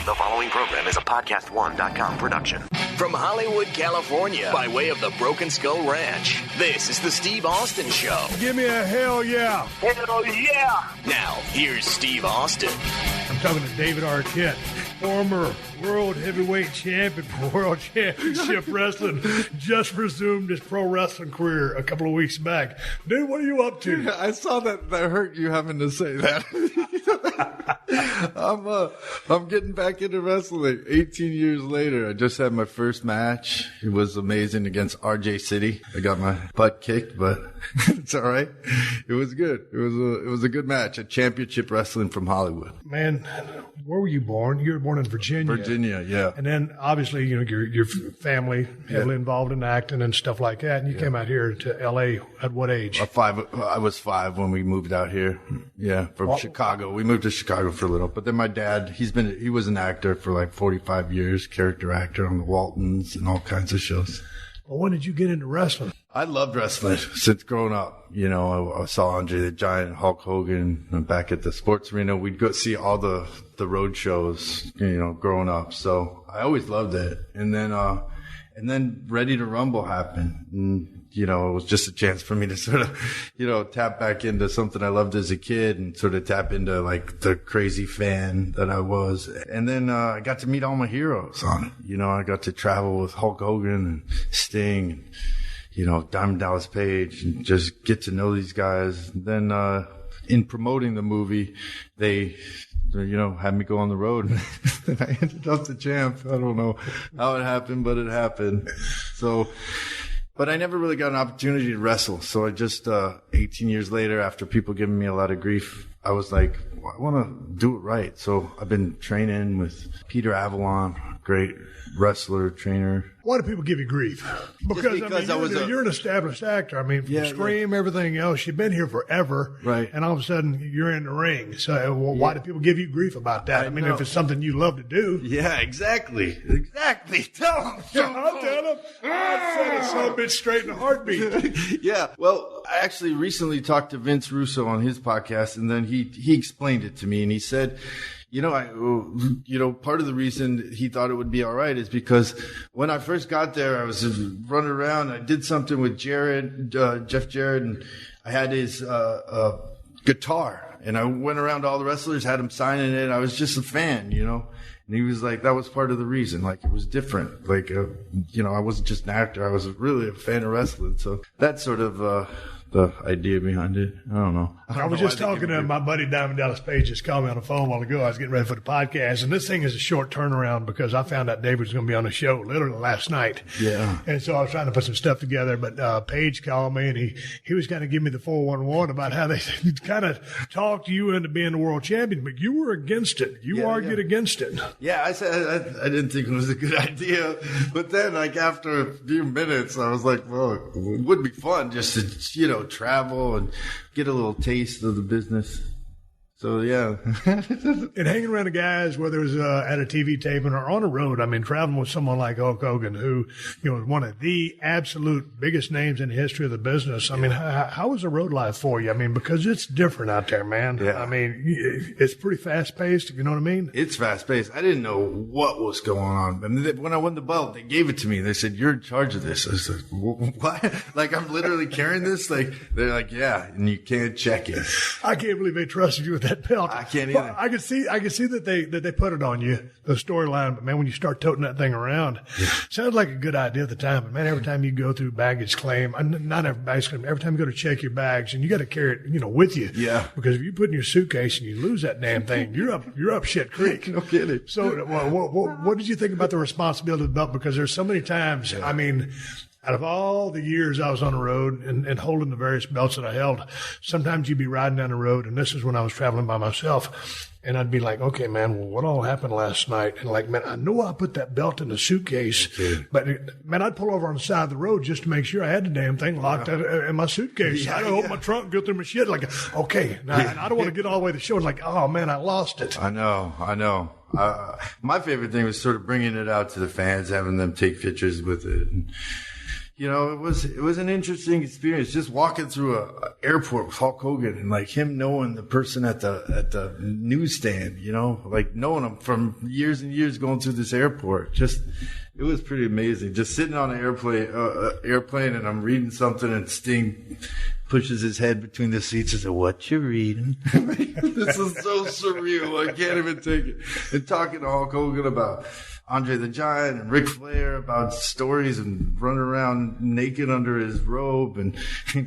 The following program is a PodcastOne.com production. From Hollywood, California, by way of the Broken Skull Ranch, this is the Steve Austin Show. Give me a hell yeah. Hell yeah. Now, here's Steve Austin. I'm talking to David Arquette, former world heavyweight champion for World Championship Wrestling, just resumed his pro wrestling career a couple of weeks back. Dude, what are you up to? I saw that hurt you having to say that. I'm getting back into wrestling 18 years later. I just had my first match. It was amazing against RJ City. I got my butt kicked, but it's all right. It was good. It was a good match at Championship Wrestling from Hollywood. Man, where were you born? You were born in Virginia. Virginia, yeah. And then obviously, you know, your family heavily involved in acting and stuff like that. And you came out here to LA at what age? I was 5 when we moved out here. Yeah, from Chicago. We moved to Chicago for a little. But then my dad, he was an actor for like 45 years, character actor on the Waltons and all kinds of shows. Well, when did you get into wrestling? I loved wrestling since growing up. You know, I saw Andre the Giant, Hulk Hogan, and back at the sports arena. We'd go see all the road shows, you know, growing up. So I always loved it. And then Ready to Rumble happened. And, you know, it was just a chance for me to sort of, you know, tap back into something I loved as a kid and sort of tap into like the crazy fan that I was. And then I got to meet all my heroes on it. You know, I got to travel with Hulk Hogan and Sting and, you know, Diamond Dallas Page, and just get to know these guys. And then in promoting the movie, they, you know, had me go on the road, and I ended up the champ. I don't know how it happened, but it happened. So, but I never really got an opportunity to wrestle. So I just, 18 years later, after people giving me a lot of grief, I was like, well, I want to do it right. So I've been training with Peter Avalon, great wrestler, trainer. Why do people give you grief? Because I mean, you're an established actor. I mean, from Scream, everything else, you've been here forever. Right. And all of a sudden, you're in the ring. So why do people give you grief about that? I mean, if it's something you love to do. Yeah, exactly. Tell them. I'll tell them. I said it so bitch straight in a heartbeat. Yeah. Well, I actually recently talked to Vince Russo on his podcast, and then he explained it to me, and he said, you know, part of the reason he thought it would be all right is because when I first got there, I was running around. I did something with Jeff Jarrett, and I had his guitar, and I went around to all the wrestlers, had him signing it. I was just a fan, you know. And he was like, that was part of the reason. Like, it was different. Like, you know, I wasn't just an actor. I was really a fan of wrestling. So that's sort of the idea behind it. I don't know. I was just talking to my buddy Diamond Dallas Page just called me on the phone a while ago. I was getting ready for the podcast, and this thing is a short turnaround because I found out David was going to be on the show literally last night. Yeah. And so I was trying to put some stuff together, but Page called me, and he was kind of giving me the 411 about how they kind of talked you into being the world champion, but you were against it. You argued against it. Yeah, I said I didn't think it was a good idea, but then like after a few minutes, I was like, well, it would be fun just to, you know, travel and get a little taste of the business. So, yeah. And hanging around the guys, whether it's at a TV taping or on the road, I mean, traveling with someone like Hulk Hogan, who, you know, is one of the absolute biggest names in the history of the business. I mean, how was the road life for you? I mean, because it's different out there, man. Yeah. I mean, it's pretty fast-paced, you know what I mean? It's fast-paced. I didn't know what was going on. I mean, when I won the belt, they gave it to me. They said, you're in charge of this. I was like, what? Like, I'm literally carrying this? Like, they're like, yeah, and you can't check it. I can't believe they trusted you with that belt. I can't either. I can see that they put it on you, the storyline. But man, when you start toting that thing around, sounds like a good idea at the time. But man, every time you go through baggage claim, not every baggage claim, every time you go to check your bags, and you got to carry it, you know, with you. Yeah. Because if you put it in your suitcase and you lose that damn thing, you're up shit creek. No kidding. So, what did you think about the responsibility of the belt? Because there's so many times. I mean, out of all the years I was on the road and holding the various belts that I held, sometimes you'd be riding down the road, and this is when I was traveling by myself, and I'd be like, okay, man, well, what all happened last night? And like, man, I know I put that belt in the suitcase, but man, I'd pull over on the side of the road just to make sure I had the damn thing locked in my suitcase. I'd open my trunk, go through my shit, like, okay, now, I don't want to get all the way to the show. It's like, oh man, I lost it. I know. My favorite thing was sort of bringing it out to the fans, having them take pictures with it. And, You know, it was an interesting experience just walking through a airport with Hulk Hogan and like him knowing the person at the newsstand, you know, like knowing him from years and years going through this airport. Just, it was pretty amazing. Just sitting on an airplane and I'm reading something and Sting pushes his head between the seats and says, "What you reading?" This is so surreal. I can't even take it. And talking to Hulk Hogan about Andre the Giant and Ric Flair about stories and running around naked under his robe and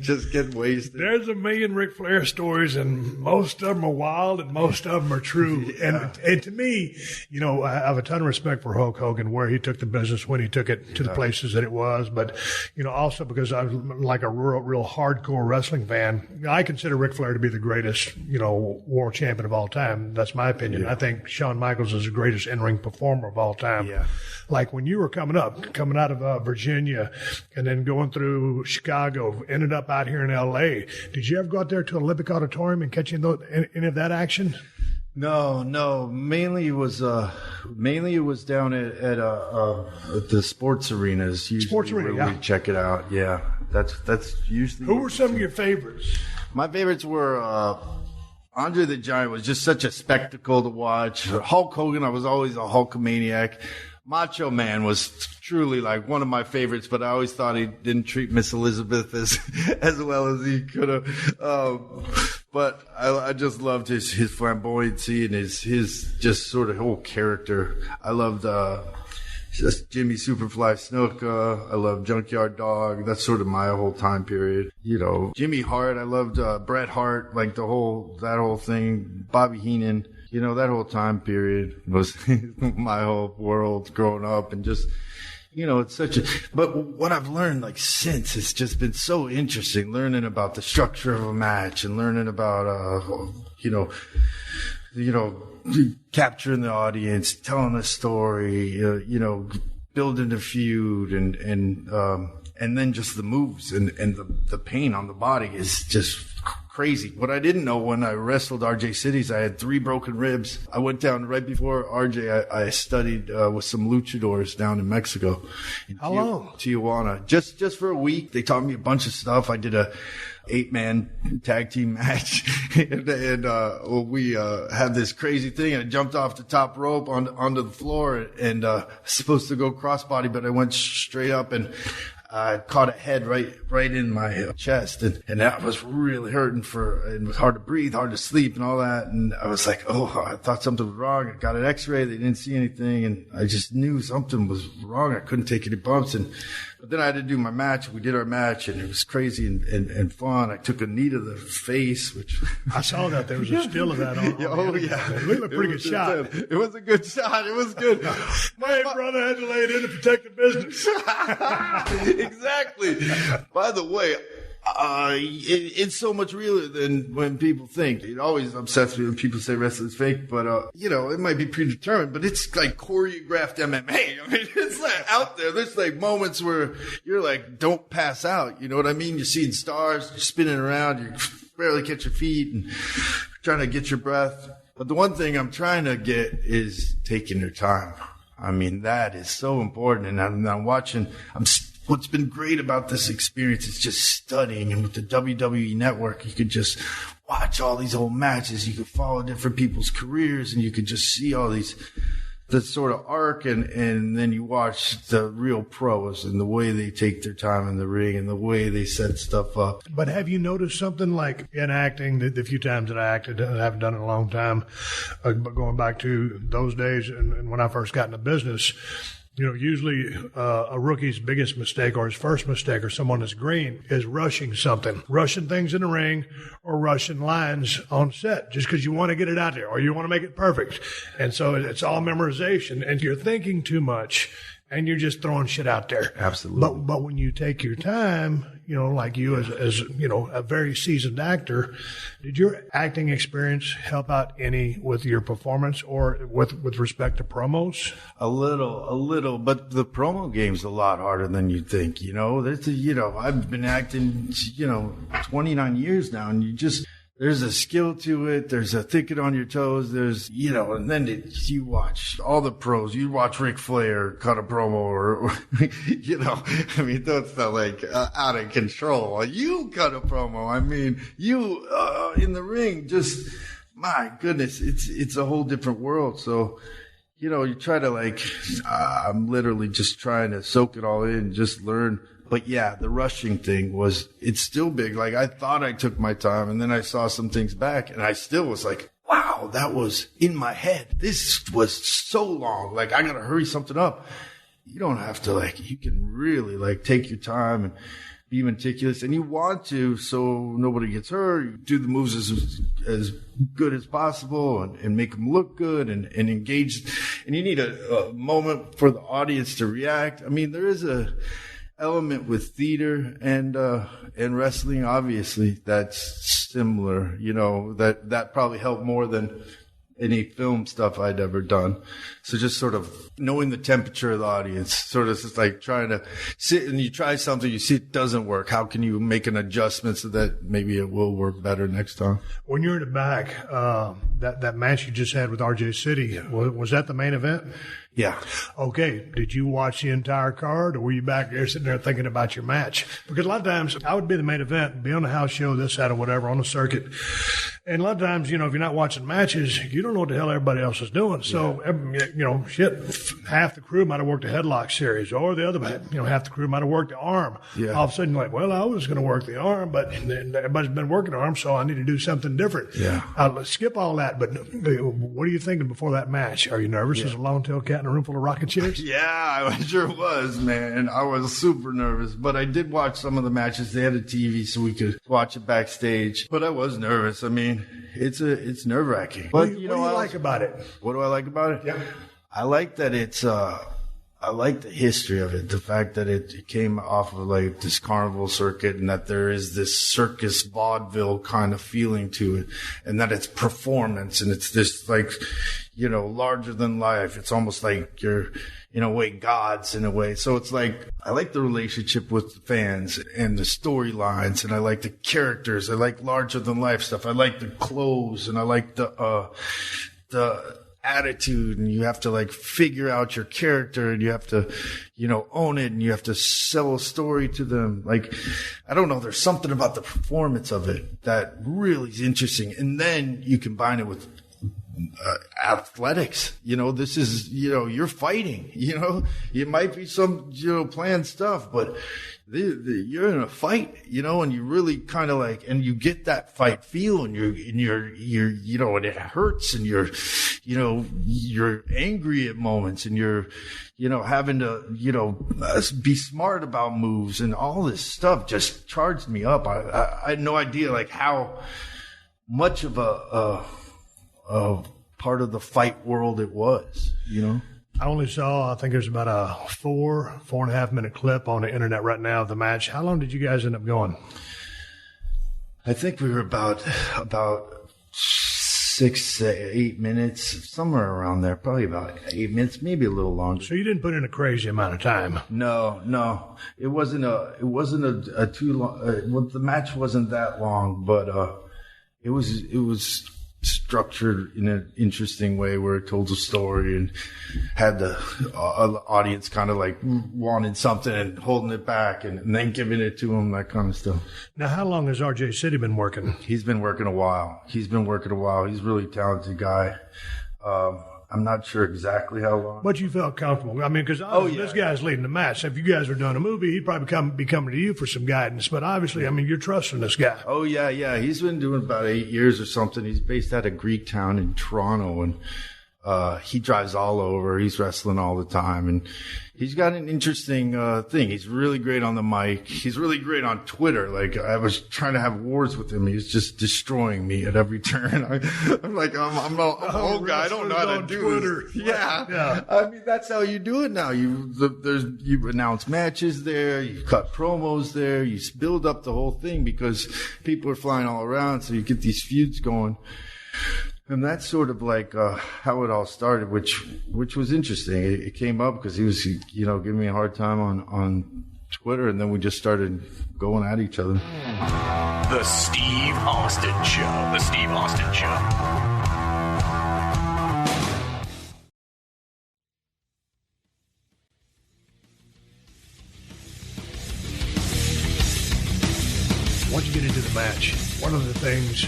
just get wasted. There's a million Ric Flair stories, and most of them are wild and most of them are true. Yeah. And to me, you know, I have a ton of respect for Hulk Hogan, where he took the business, when he took it to the places that it was. But, you know, also because I'm like a real hardcore wrestling fan, you know, I consider Ric Flair to be the greatest, you know, world champion of all time. That's my opinion. Yeah. I think Shawn Michaels is the greatest in-ring performer of all time. Yeah. Like when you were coming out of Virginia and then going through Chicago, ended up out here in L.A., did you ever go out there to Olympic Auditorium and catch any of that action? No. Mainly it was down at the sports arenas. Sports arena, yeah. We check it out. Yeah, that's usually. Who were some of your favorites? My favorites were. Andre the Giant was just such a spectacle to watch. Hulk Hogan, I was always a Hulkamaniac. Macho Man was truly like one of my favorites, but I always thought he didn't treat Miss Elizabeth as well as he could have. But I just loved his flamboyancy and his just sort of whole character. I loved Jimmy Superfly Snuka. I love Junkyard Dog. That's sort of my whole time period. You know, Jimmy Hart. I loved Bret Hart. Like that whole thing. Bobby Heenan. You know, that whole time period was my whole world growing up, and just, you know, it's such a. But what I've learned like since, it's just been so interesting. Learning about the structure of a match and learning about you know. Capturing the audience, telling a story, you know, building a feud, and then just the moves and the pain on the body is just crazy. What I didn't know when I wrestled RJ Cities, I had 3 broken ribs. I went down right before RJ. I studied with some luchadors down in Mexico. How long? Tijuana. Just for a week. They taught me a bunch of stuff. I did a 8-man tag team match, and we had this crazy thing. I jumped off the top rope onto the floor, and supposed to go crossbody, but I went straight up and I caught a head right in my chest, and that was really hurting and it was hard to breathe, hard to sleep, and all that. And I was like, oh, I thought something was wrong. I got an X-ray, they didn't see anything, and I just knew something was wrong. I couldn't take any bumps, but then I had to do my match. We did our match, and it was crazy and fun. I took a knee to the face, which I saw that there was a still of that on. Yeah. It looked like a pretty good shot. It was a good shot. It was good. My brother had to lay it in to protect the business. Exactly. By the way, it's so much realer than when people think. It always upsets me when people say wrestling's fake, but you know, it might be predetermined, but it's like choreographed MMA. I mean, it's like out there. There's like moments where you're like, don't pass out. You know what I mean? You're seeing stars, you're spinning around, you barely catch your feet and trying to get your breath. But the one thing I'm trying to get is taking your time. I mean, that is so important. And I'm watching, what's been great about this experience is just studying. And with the WWE Network, you could just watch all these old matches. You could follow different people's careers, and you could just see all the sort of arc. And then you watch the real pros and the way they take their time in the ring and the way they set stuff up. But have you noticed something like in acting, the few times that I acted, and I haven't done it in a long time, but going back to those days and when I first got into business, you know, usually a rookie's biggest mistake or his first mistake or someone that's green is rushing something, rushing things in the ring or rushing lines on set just because you want to get it out there or you want to make it perfect. And so it's all memorization, and you're thinking too much and you're just throwing shit out there. Absolutely. But when you take your time, you know, like you as you know, a very seasoned actor, did your acting experience help out any with your performance or with respect to promos? A little, but the promo game's a lot harder than you think. You know, I've been acting, 29 years now, and there's a skill to it. There's a thinking on your toes. There's, and then you watch all the pros. You watch Ric Flair cut a promo or that's not like out of control. You cut a promo. I mean, you in the ring, just, my goodness, it's a whole different world. So, you try to I'm literally just trying to soak it all in, just learn. But yeah, the rushing thing it's still big. Like, I thought I took my time, and then I saw some things back, and I still was like, wow, that was in my head. This was so long. Like, I got to hurry something up. You don't have to, you can really, take your time and be meticulous. And you want to, so nobody gets hurt. You do the moves as good as possible and make them look good and engage. And you need a moment for the audience to react. I mean, there is a element with theater and wrestling, obviously, that's similar. That probably helped more than any film stuff I'd ever done. So just sort of knowing the temperature of the audience, sort of just like trying to sit and you try something, you see it doesn't work. How can you make an adjustment so that maybe it will work better next time? When you're in the back, that match you just had with RJ City, was that the main event? Yeah. Okay. Did you watch the entire card, or were you back there sitting there thinking about your match? Because a lot of times I would be the main event, be on the house show, this, that, or whatever, on the circuit. And a lot of times, if you're not watching matches, you don't know what the hell everybody else is doing. So, half the crew might have worked a headlock series, or the other, half the crew might have worked the arm. Yeah. All of a sudden, you're like, well, I was going to work the arm, but everybody's been working the arm, so I need to do something different. Yeah. Let's skip all that. But what are you thinking before that match? Are you nervous as a long-tailed cat in a room full of rocking chairs? Yeah, I sure was, man. I was super nervous, but I did watch some of the matches. They had a TV so we could watch it backstage, but I was nervous. I mean, it's nerve-wracking. But what do you like about it? What do I like about it? Yeah. I like that I like the history of it, the fact that it came off of this carnival circuit, and that there is this circus vaudeville kind of feeling to it, and that it's performance, and it's this larger than life. It's almost like you're, in a way, gods in a way. So it's I like the relationship with the fans and the storylines, and I like the characters. I like larger than life stuff. I like the clothes, and I like the attitude, and you have to figure out your character, and you have to, own it, and you have to sell a story to them. I don't know, there's something about the performance of it that really is interesting. And then you combine it with athletics. This is, you're fighting, it might be some, planned stuff, but you're in a fight, and you really kind of and you get that fight feel, and you're, and it hurts, and you're angry at moments, and you're, having to, be smart about moves, and all this stuff just charged me up. I had no idea how much of a part of the fight world it was, I only saw, I think there's about a 4.5 minute clip on the internet right now of the match. How long did you guys end up going? I think we were about 6 to 8 minutes, somewhere around there, probably about 8 minutes, maybe a little longer. So you didn't put in a crazy amount of time. No. It wasn't a too long, the match wasn't that long, but it was structured in an interesting way where it told a story and had the audience kind of wanted something and holding it back and then giving it to them, that kind of stuff. Now, how long has RJ City been working? He's been working a while. He's a really talented guy. I'm not sure exactly how long. But you felt comfortable. I mean, because this guy's leading the match. If you guys were doing a movie, he'd probably be coming to you for some guidance. But obviously, I mean, you're trusting this guy. Oh, yeah. He's been doing about 8 years or something. He's based out of Greektown in Toronto, and he drives all over. He's wrestling all the time, and he's got an interesting thing. He's really great on the mic. He's really great on Twitter. I was trying to have wars with him. He was just destroying me at every turn. I'm an old guy. I don't know how to do Twitter. This. Yeah. I mean, that's how you do it now. You announce matches there. You cut promos there. You build up the whole thing because people are flying all around. So you get these feuds going. And that's sort of how it all started, which was interesting. It came up because he was, giving me a hard time on Twitter, and then we just started going at each other. The Steve Austin Show. The Steve Austin Show. Once you get into the match, one of the things,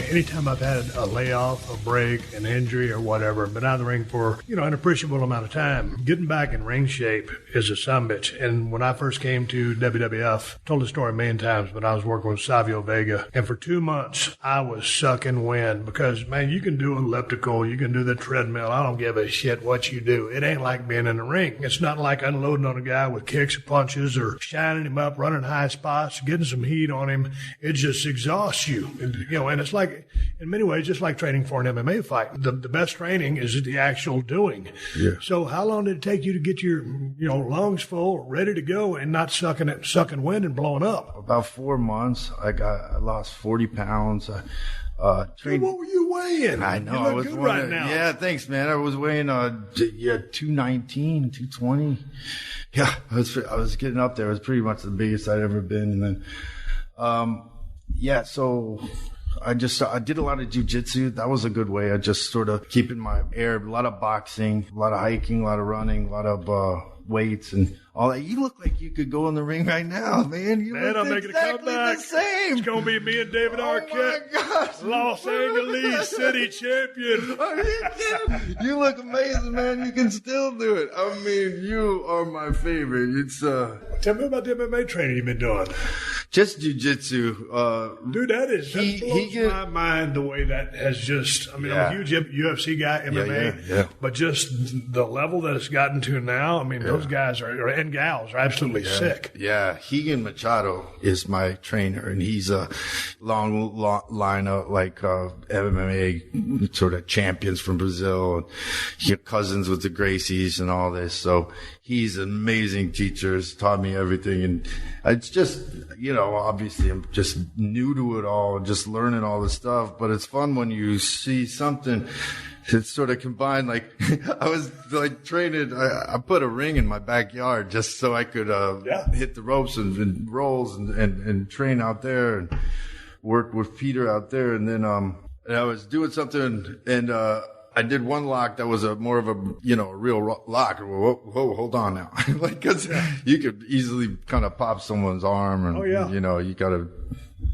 anytime I've had a layoff, a break, an injury or whatever, been out of the ring for, an appreciable amount of time, getting back in ring shape is a sumbitch. And when I first came to WWF, told the story a million times, but I was working with Savio Vega. And for 2 months, I was sucking wind because, man, you can do elliptical, you can do the treadmill. I don't give a shit what you do. It ain't like being in the ring. It's not like unloading on a guy with kicks or punches or shining him up, running high spots, getting some heat on him. It just exhausts you. And it's like, in many ways, just like training for an MMA fight. The best training is the actual doing. Yeah. So how long did it take you to get your, lungs full, ready to go, and not sucking wind and blowing up? About 4 months. I lost 40 pounds. Dude, what were you weighing? I know. You look I was good right now. Yeah, thanks, man. I was weighing 219, 220. Yeah, I was getting up there. It was pretty much the biggest I'd ever been. And then so I did a lot of jiu-jitsu. That was a good way. I just sort of keeping my air, a lot of boxing, a lot of hiking, a lot of running, a lot of weights and all that. You look like you could go in the ring right now, man. I'm making exactly a comeback. The same. It's going to be me and David Arquette. Oh, my gosh. Los Angeles City champion. Are you kidding? You look amazing, man. You can still do it. I mean, you are my favorite. It's Tell me about the MMA training you've been doing. Just jiu-jitsu. Dude, that blows my mind the way that has just, I'm a huge UFC guy, MMA, but just the level that it's gotten to now, those guys and gals are absolutely sick. Yeah, Higan Machado is my trainer, and he's a long line of MMA sort of champions from Brazil, and he cousins with the Gracies and all this. So he's an amazing teacher. He's taught me everything, and it's just, obviously I'm just new to it all, just learning all this stuff. But it's fun when you see something. It's sort of combined, I was training, I put a ring in my backyard just so I could hit the ropes and rolls and train out there and work with Peter out there. And then I was doing something and I did one lock that was more of a real lock. Whoa, hold on now. Cause you could easily kind of pop someone's arm and, you gotta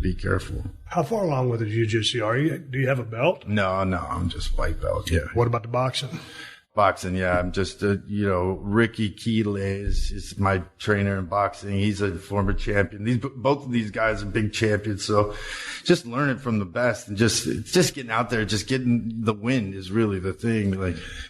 be careful. How far along with the jiu-jitsu are you? Do you have a belt? No, I'm just white belt. Yeah. What about the boxing? Boxing, yeah. I'm just, Ricky Keeley is my trainer in boxing. He's a former champion. Both of these guys are big champions. So just learning from the best and just getting out there, just getting the win is really the thing.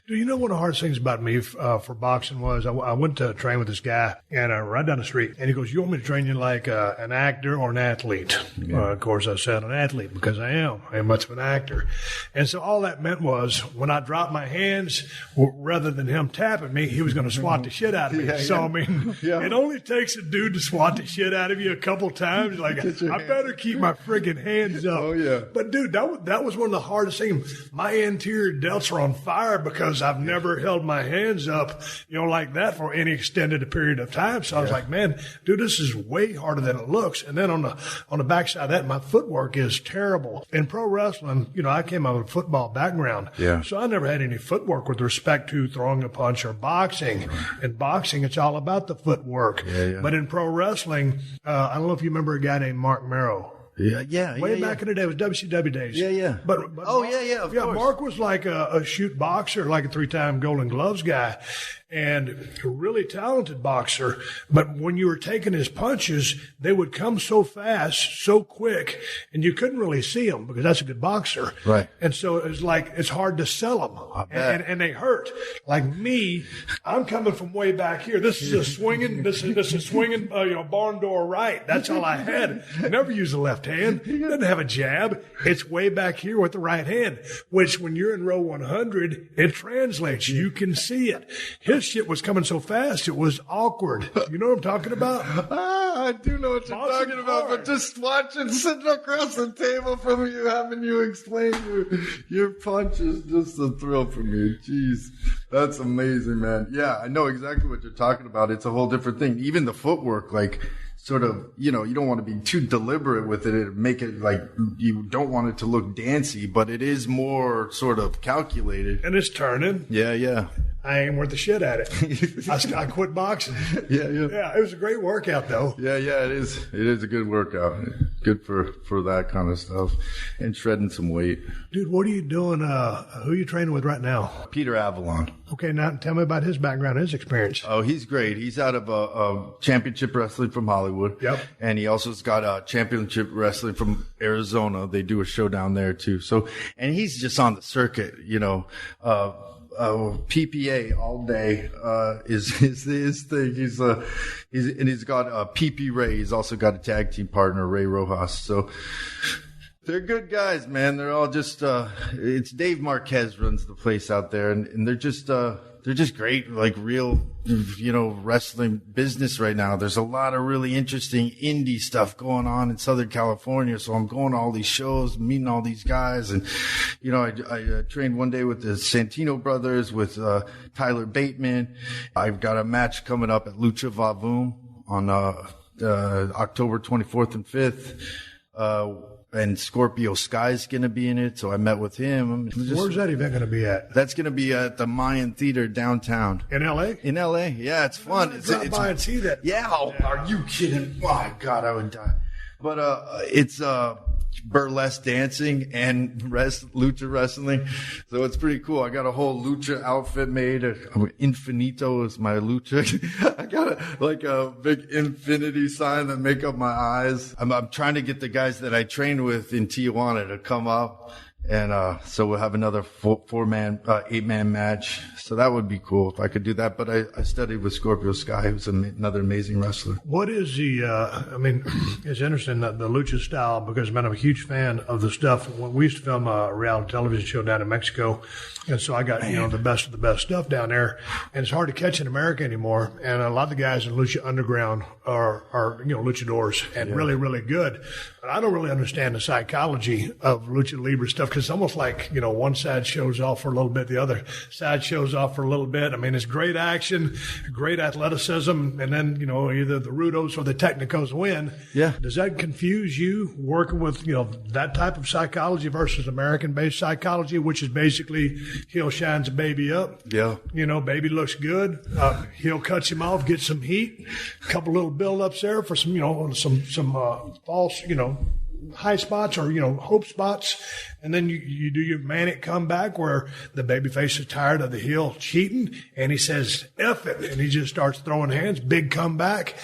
Do one of the hardest things about me for boxing was I went to train with this guy and right down the street, and he goes, "You want me to train you like an actor or an athlete?" Yeah. Of course, I said an athlete because I am much of an actor. And so all that meant was when I dropped my hands, rather than him tapping me, he was going to swat the shit out of me. It only takes a dude to swat the shit out of you a couple times. I better keep my friggin' hands up. Oh, yeah. But, dude, that was one of the hardest things. My anterior delts are on fire because I've never held my hands up, like that for any extended period of time. So I was like, man, dude, this is way harder than it looks. And then on the backside of that, my footwork is terrible. In pro wrestling, I came out with a football background. Yeah. So I never had any footwork with respect to throwing a punch or boxing. In boxing, it's all about the footwork. Yeah. But in pro wrestling, I don't know if you remember a guy named Mark Merrow. Way back in the day, it was WCW days. Yeah. But of course. Mark was like a shoot boxer, like a 3-time Golden Gloves guy, and a really talented boxer. But when you were taking his punches, they would come so fast, so quick, and you couldn't really see them because that's a good boxer. Right. And so it was like it's hard to sell them, and they hurt. Like me, I'm coming from way back here. This is a swinging. This is swinging. Barn door right. That's all I had. I never used the left hand. Doesn't have a jab. It's way back here with the right hand, which when you're in row 100, it translates. You can see it. His shit was coming so fast, it was awkward. You know what I'm talking about? I do know what you're talking about, but just watching, sitting across the table from you, having you explain your punch is just a thrill for me. Jeez, that's amazing, man. Yeah, I know exactly what you're talking about. It's a whole different thing. Even the footwork, sort of, you don't want to be too deliberate with it and make it like you don't want it to look dancey, but it is more sort of calculated. And it's turning. Yeah. I ain't worth the shit at it. I quit boxing. Yeah. Yeah, it was a great workout, though. Yeah, it is. It is a good workout. Good for that kind of stuff. And shredding some weight. Dude, what are you doing? Who are you training with right now? Peter Avalon. Okay, now tell me about his background, his experience. Oh, he's great. He's out of championship wrestling from Hollywood. Yep. And he also's got championship wrestling from Arizona. They do a show down there, too. So, and he's just on the circuit, PPA all day is his thing. He's got PP Ray. He's also got a tag team partner, Ray Rojas. So they're good guys, man. They're all just it's Dave Marquez runs the place out there, and they're just great, like real wrestling business right now. There's a lot of really interesting indie stuff going on in Southern California. So I'm going to all these shows, meeting all these guys. And, I trained one day with the Santino brothers, with Tyler Bateman. I've got a match coming up at Lucha Vavoom on October 24th and 5th. And Scorpio Sky's going to be in it. So I met with him. Where's that event going to be at? That's going to be at the Mayan Theater downtown. In L.A.? In L.A., yeah. It's fun. It's by and see that. Yeah. Are you kidding? My God, I would die. But it's burlesque dancing and lucha wrestling. So it's pretty cool. I got a whole lucha outfit made. Infinito is my lucha. I got a big infinity sign that make up my eyes. I'm trying to get the guys that I trained with in Tijuana to come up. And so we'll have another 8-man match. So that would be cool if I could do that. But I studied with Scorpio Sky, who's another amazing wrestler. What is it's interesting, the lucha style, because I'm a huge fan of the stuff. When we used to film a reality television show down in Mexico, and so I got, the best of the best stuff down there. And it's hard to catch in America anymore. And a lot of the guys in Lucha Underground are luchadors and really, really good. But I don't really understand the psychology of Lucha Libre stuff, because it's almost like, one side shows off for a little bit, the other side shows off for a little bit. I mean, it's great action, great athleticism, and then, either the Rudos or the Technicos win. Yeah. Does that confuse you working with, that type of psychology versus American-based psychology, which is basically heel shines a baby up? Yeah. Baby looks good. Heel cuts him off, gets some heat, a couple little build-ups there for some, some false, high spots or, hope spots. And then you do your manic comeback where the babyface is tired of the heel cheating and he says, F it. And he just starts throwing hands, big comeback,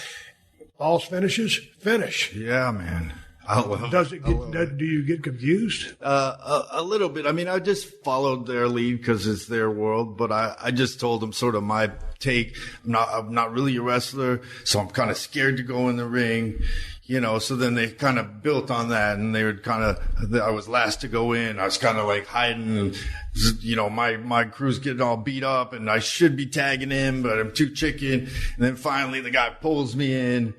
false finishes, finish. Yeah, man. Do you get confused? A little bit. I mean, I just followed their lead because it's their world, but I just told them sort of my take. I'm not really a wrestler, so I'm kind of scared to go in the ring. So then they kind of built on that, and they would I was last to go in. I was kind of like hiding, and, my crew's getting all beat up, and I should be tagging in, but I'm too chicken. And then finally the guy pulls me in,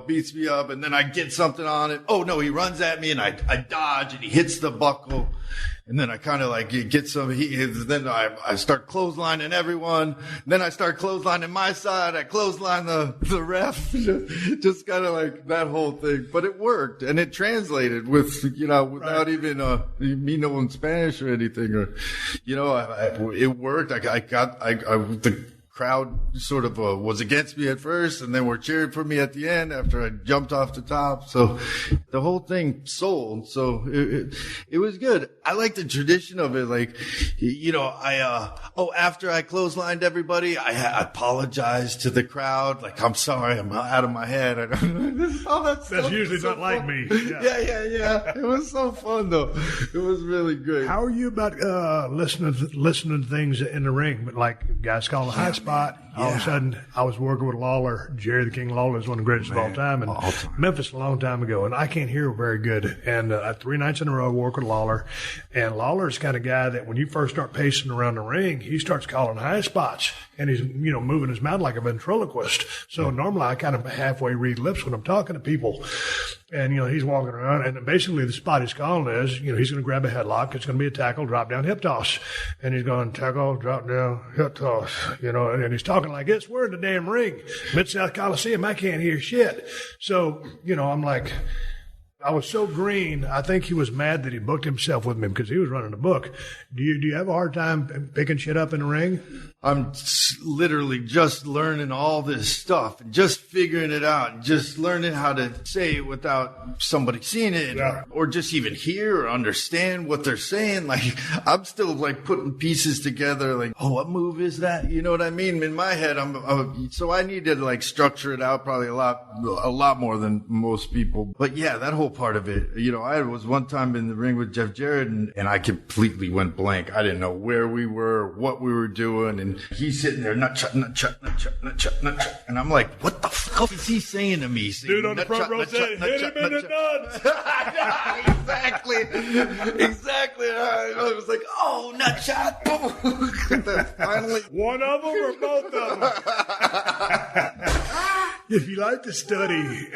beats me up, and then I get something on it. Oh no, he runs at me, and I dodge, and he hits the buckle. And then I kind of get some then I start clotheslining everyone. Then I start clotheslining my side. I clothesline the ref. Just kind of like that whole thing. But it worked, and it translated without even me knowing Spanish or anything. Or, it worked. The crowd sort of was against me at first, and then were cheering for me at the end after I jumped off the top. So the whole thing sold. So it was good. I like the tradition of it. After I clotheslined everybody, I apologized to the crowd. Like, I'm sorry, I'm out of my head. That's usually not like me. Yeah. It was so fun though. It was really great. How are you about listening to things in the ring? But like guys calling a high spot. All of a sudden, I was working with Lawler. Jerry the King Lawler is one of the greatest of all time. And Memphis a long time ago. And I can't hear very good. And 3 nights in a row, I work with Lawler. And Lawler's the kind of guy that when you first start pacing around the ring, he starts calling high spots. And he's, moving his mouth like a ventriloquist. So normally I kind of halfway read lips when I'm talking to people. And, he's walking around, and basically the spot he's calling is, he's going to grab a headlock. It's going to be a tackle, drop down, hip toss. And he's going, tackle, drop down, hip toss, and he's talking like this. We're in the damn ring. Mid-South Coliseum. I can't hear shit. So, I'm like, I was so green. I think he was mad that he booked himself with me because he was running the book. Do you have a hard time picking shit up in the ring? I'm literally just learning all this stuff and just figuring it out and just learning how to say it without somebody seeing it or just even hear or understand what they're saying. Like, I'm still like putting pieces together. Like, oh, what move is that? You know what I mean? In my head, so I need to like structure it out probably a lot more than most people. But yeah, that whole part of it, I was one time in the ring with Jeff Jarrett and I completely went blank. I didn't know where we were, what we were doing. And he's sitting there, nut shut. And I'm like, what the fuck is he saying to me? Dude on the front row said, hit him in the nuts. Exactly. I was like, oh, nut shot. Finally. One of them or both of them? If you like to study,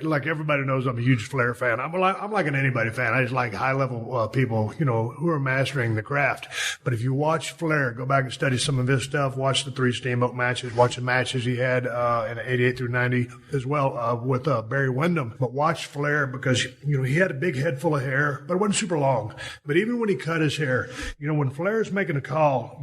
like everybody knows, I'm a huge Flair fan. I'm like an anybody fan. I just like high level people, who are mastering the craft. But if you watch Flair, go back and study some of his stuff. Watch the 3 Steamboat matches. Watch the matches he had in 88 through 90 as well with Barry Windham. But watch Flair because he had a big head full of hair, but it wasn't super long. But even when he cut his hair, when Flair's making a call,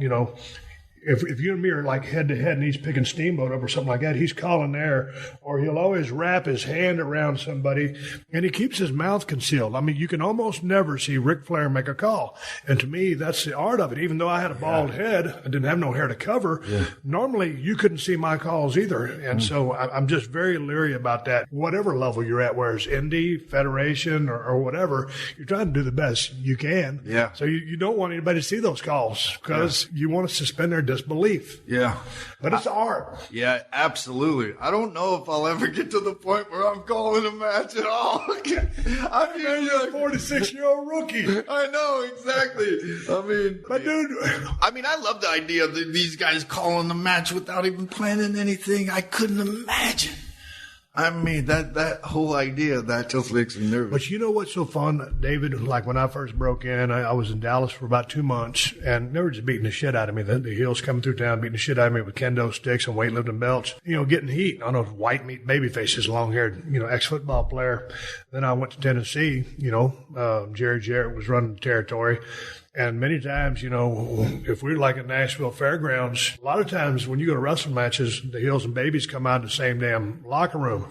if you and me are like head to head and he's picking Steamboat up or something like that, he's calling there, or he'll always wrap his hand around somebody and he keeps his mouth concealed. I mean, you can almost never see Ric Flair make a call. And to me, that's the art of it. Even though I had a bald head, I didn't have no hair to cover. Yeah. Normally you couldn't see my calls either. And so I'm just very leery about that. Whatever level you're at, whether it's indie, federation or whatever, you're trying to do the best you can. Yeah. So you don't want anybody to see those calls because you want to suspend their disbelief. Yeah. But it's art. Yeah, absolutely. I don't know if I'll ever get to the point where I'm calling a match at all. I mean, you're a 46-year-old rookie. I know, exactly. But dude, I love the idea of these guys calling the match without even planning anything. I couldn't imagine. That whole idea, that just makes me nervous. But you know what's so fun, David? Like when I first broke in, I was in Dallas for about 2 months, and they were just beating the shit out of me. The heels coming through town, beating the shit out of me with kendo sticks and weightlifting belts. Getting heat on those white meat baby faces, long-haired, ex-football player. Then I went to Tennessee. Jerry Jarrett was running the territory. And many times, if we're like at Nashville Fairgrounds, a lot of times when you go to wrestling matches, the heels and babies come out in the same damn locker room.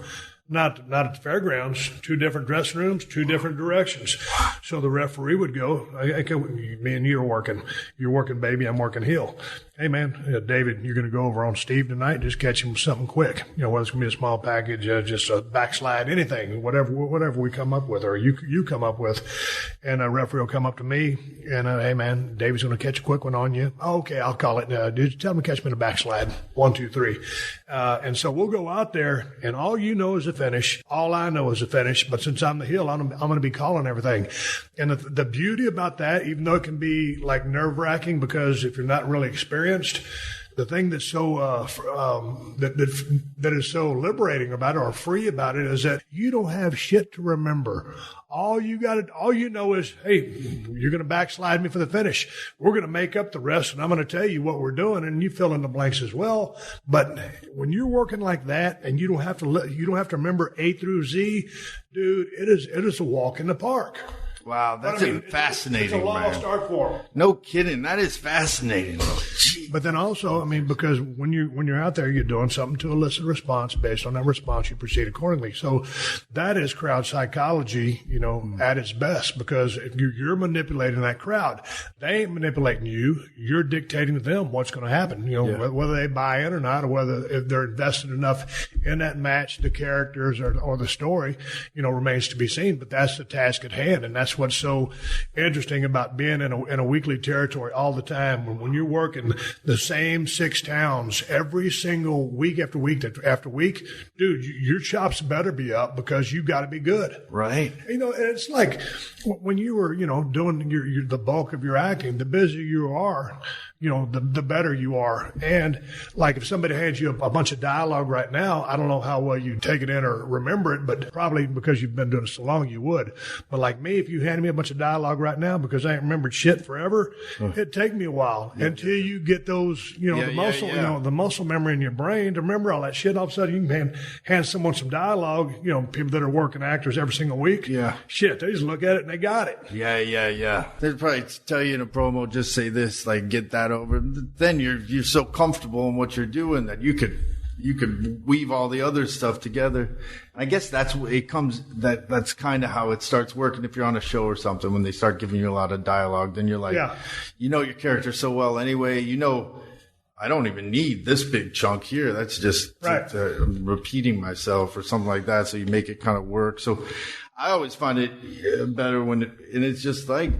Not at the fairgrounds, 2 different dressing rooms, 2 different directions. So the referee would go, okay, me and you are working. You're working baby, I'm working heel. Hey, man, David, you're going to go over on Steve tonight. Just catch him with something quick. Whether it's going to be a small package, just a backslide, anything, whatever we come up with or you come up with. And a referee will come up to me and, hey, man, David's going to catch a quick one on you. Oh, okay, I'll call it. Dude, tell him to catch me in a backslide. 1, 2, 3. And so we'll go out there, and all you know is the finish. All I know is the finish. But since I'm the heel, I'm going to be calling everything. And the beauty about that, even though it can be like nerve-wracking because if you're not really experienced, the thing that's so that is so liberating about it or free about it is that you don't have shit to remember. All you know is, hey, you're going to backslide me for the finish. We're going to make up the rest, and I'm going to tell you what we're doing, and you fill in the blanks as well. But when you're working like that, and you don't have to remember A through Z, dude, it is a walk in the park. Wow, that's fascinating, it's a lost art form. No kidding. That is fascinating. But then also, because when you're out there, you're doing something to elicit a response. Based on that response, you proceed accordingly. So that is crowd psychology, at its best, because if you're manipulating that crowd, they ain't manipulating you. You're dictating to them what's going to happen, whether they buy in or not, or whether if they're invested enough in that match, the characters or the story, remains to be seen. But that's the task at hand. And that's that's what's so interesting about being in a weekly territory all the time. When you're working the same 6 towns every single week after week after week, dude, your chops better be up because you got to be good. Right. You know, it's like when you were, you know, doing the bulk of your acting, the busier you are, you know, the better you are. And like if somebody hands you a bunch of dialogue right now, I don't know how well you take it in or remember it, but probably because you've been doing it so long, you would. But like me, if you handed me a bunch of dialogue right now, because I ain't remembered shit forever, it'd take me a while until you get those, you know, you know, the muscle memory in your brain to remember all that shit. All of a sudden you can hand someone some dialogue, you know, people that are working actors every single week. Yeah. Shit, they just look at it and they got it. Yeah. They'd probably tell you in a promo, just say this, like, get that over. Then you're so comfortable in what you're doing that you could weave all the other stuff together. I guess that's that's kind of how it starts working. If you're on a show or something, when they start giving you a lot of dialogue, then you're like, you know your character so well anyway. You know, I don't even need this big chunk here. That's just repeating myself or something like that. So you make it kind of work. So I always find it better and it's just like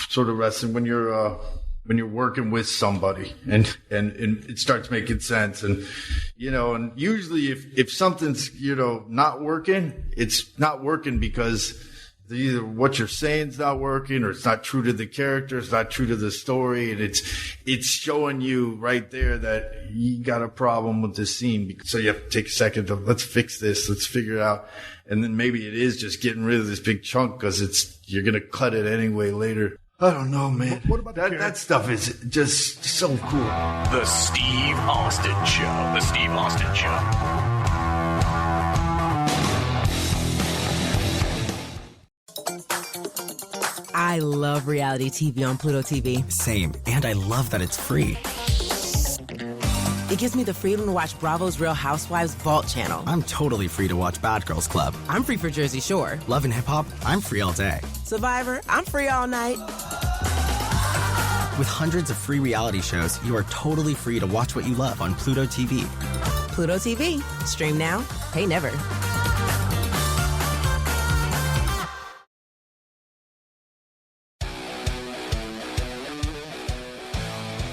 sort of wrestling when you're working with somebody and it starts making sense. And, you know, and usually if something's, you know, not working, it's not working because either what you're saying is not working or it's not true to the character, it's not true to the story. And it's showing you right there that you got a problem with this scene. So you have to take a second to let's fix this. Let's figure it out. And then maybe it is just getting rid of this big chunk because you're going to cut it anyway later. I don't know, man. What about that stuff is just so cool. The Steve Austin Show. The Steve Austin Show. I love reality TV on Pluto TV. Same. And I love that it's free. It gives me the freedom to watch Bravo's Real Housewives Vault channel. I'm totally free to watch Bad Girls Club. I'm free for Jersey Shore. Love and Hip Hop, I'm free all day. Survivor, I'm free all night. With hundreds of free reality shows, you are totally free to watch what you love on Pluto TV. Pluto TV. Stream now, pay never.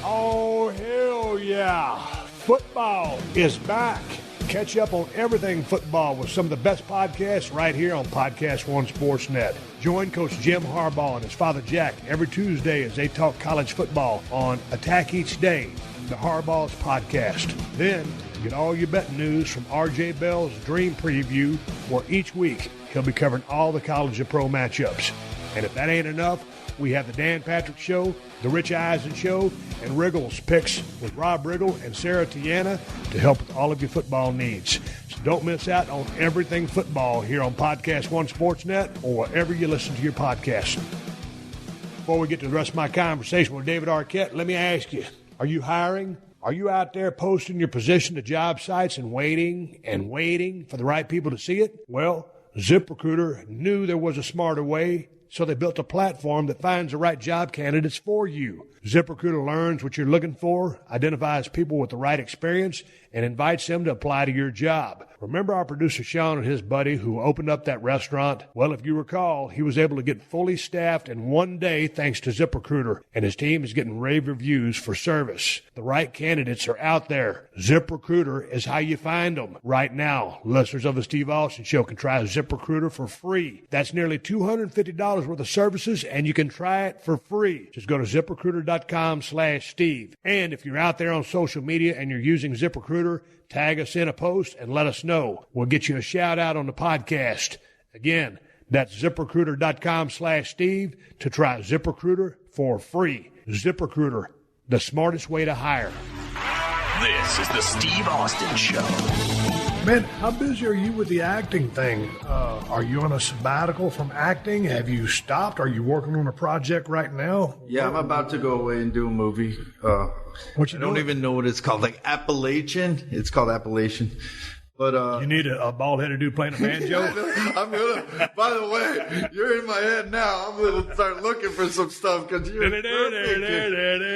Oh, hell yeah. Football is back. Catch up on everything football with some of the best podcasts right here on PodcastOne Sportsnet. Join Coach Jim Harbaugh and his father Jack every Tuesday as they talk college football on Attack Each Day, the Harbaugh's podcast. Then get all your betting news from RJ Bell's Dream Preview, where each week he'll be covering all the college and pro matchups. And if that ain't enough, we have the Dan Patrick Show, the Rich Eisen Show, and Wriggles Picks with Rob Riggle and Sarah Tiana to help with all of your football needs. So don't miss out on everything football here on PodcastOne Sportsnet or wherever you listen to your podcast. Before we get to the rest of my conversation with David Arquette, let me ask you, are you hiring? Are you out there posting your position to job sites and waiting for the right people to see it? Well, ZipRecruiter knew there was a smarter way, so they built a platform that finds the right job candidates for you. ZipRecruiter learns what you're looking for, identifies people with the right experience, and invites them to apply to your job. Remember our producer Sean and his buddy who opened up that restaurant? Well, if you recall, he was able to get fully staffed in one day thanks to ZipRecruiter, and his team is getting rave reviews for service. The right candidates are out there. ZipRecruiter is how you find them. Right now, listeners of the Steve Austin Show can try ZipRecruiter for free. That's nearly $250 worth of services, and you can try it for free. Just go to ZipRecruiter.com/Steve. And if you're out there on social media and you're using ZipRecruiter, tag us in a post and let us know. We'll get you a shout out on the podcast. Again, that's ZipRecruiter.com/Steve to try ZipRecruiter for free. ZipRecruiter, the smartest way to hire. This is the Steve Austin Show. Man, how busy are you with the acting thing? Are you on a sabbatical from acting? Have you stopped? Are you working on a project right now? Yeah, I'm about to go away and do a movie. What you I don't even know what it's called. Like Appalachian. It's called Appalachian. But you need a bald-headed dude playing a banjo? I'm gonna. By the way, you're in my head now. I'm gonna start looking for some stuff because you're perfect.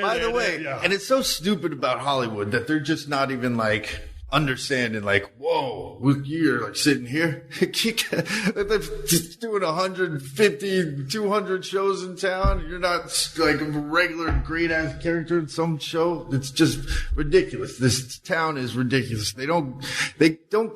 By the way, and it's so stupid about Hollywood that they're just not even like understanding, like, whoa, you're like sitting here, just doing 150, 200 shows in town. You're not like a regular great ass character in some show. It's just ridiculous. This town is ridiculous. They don't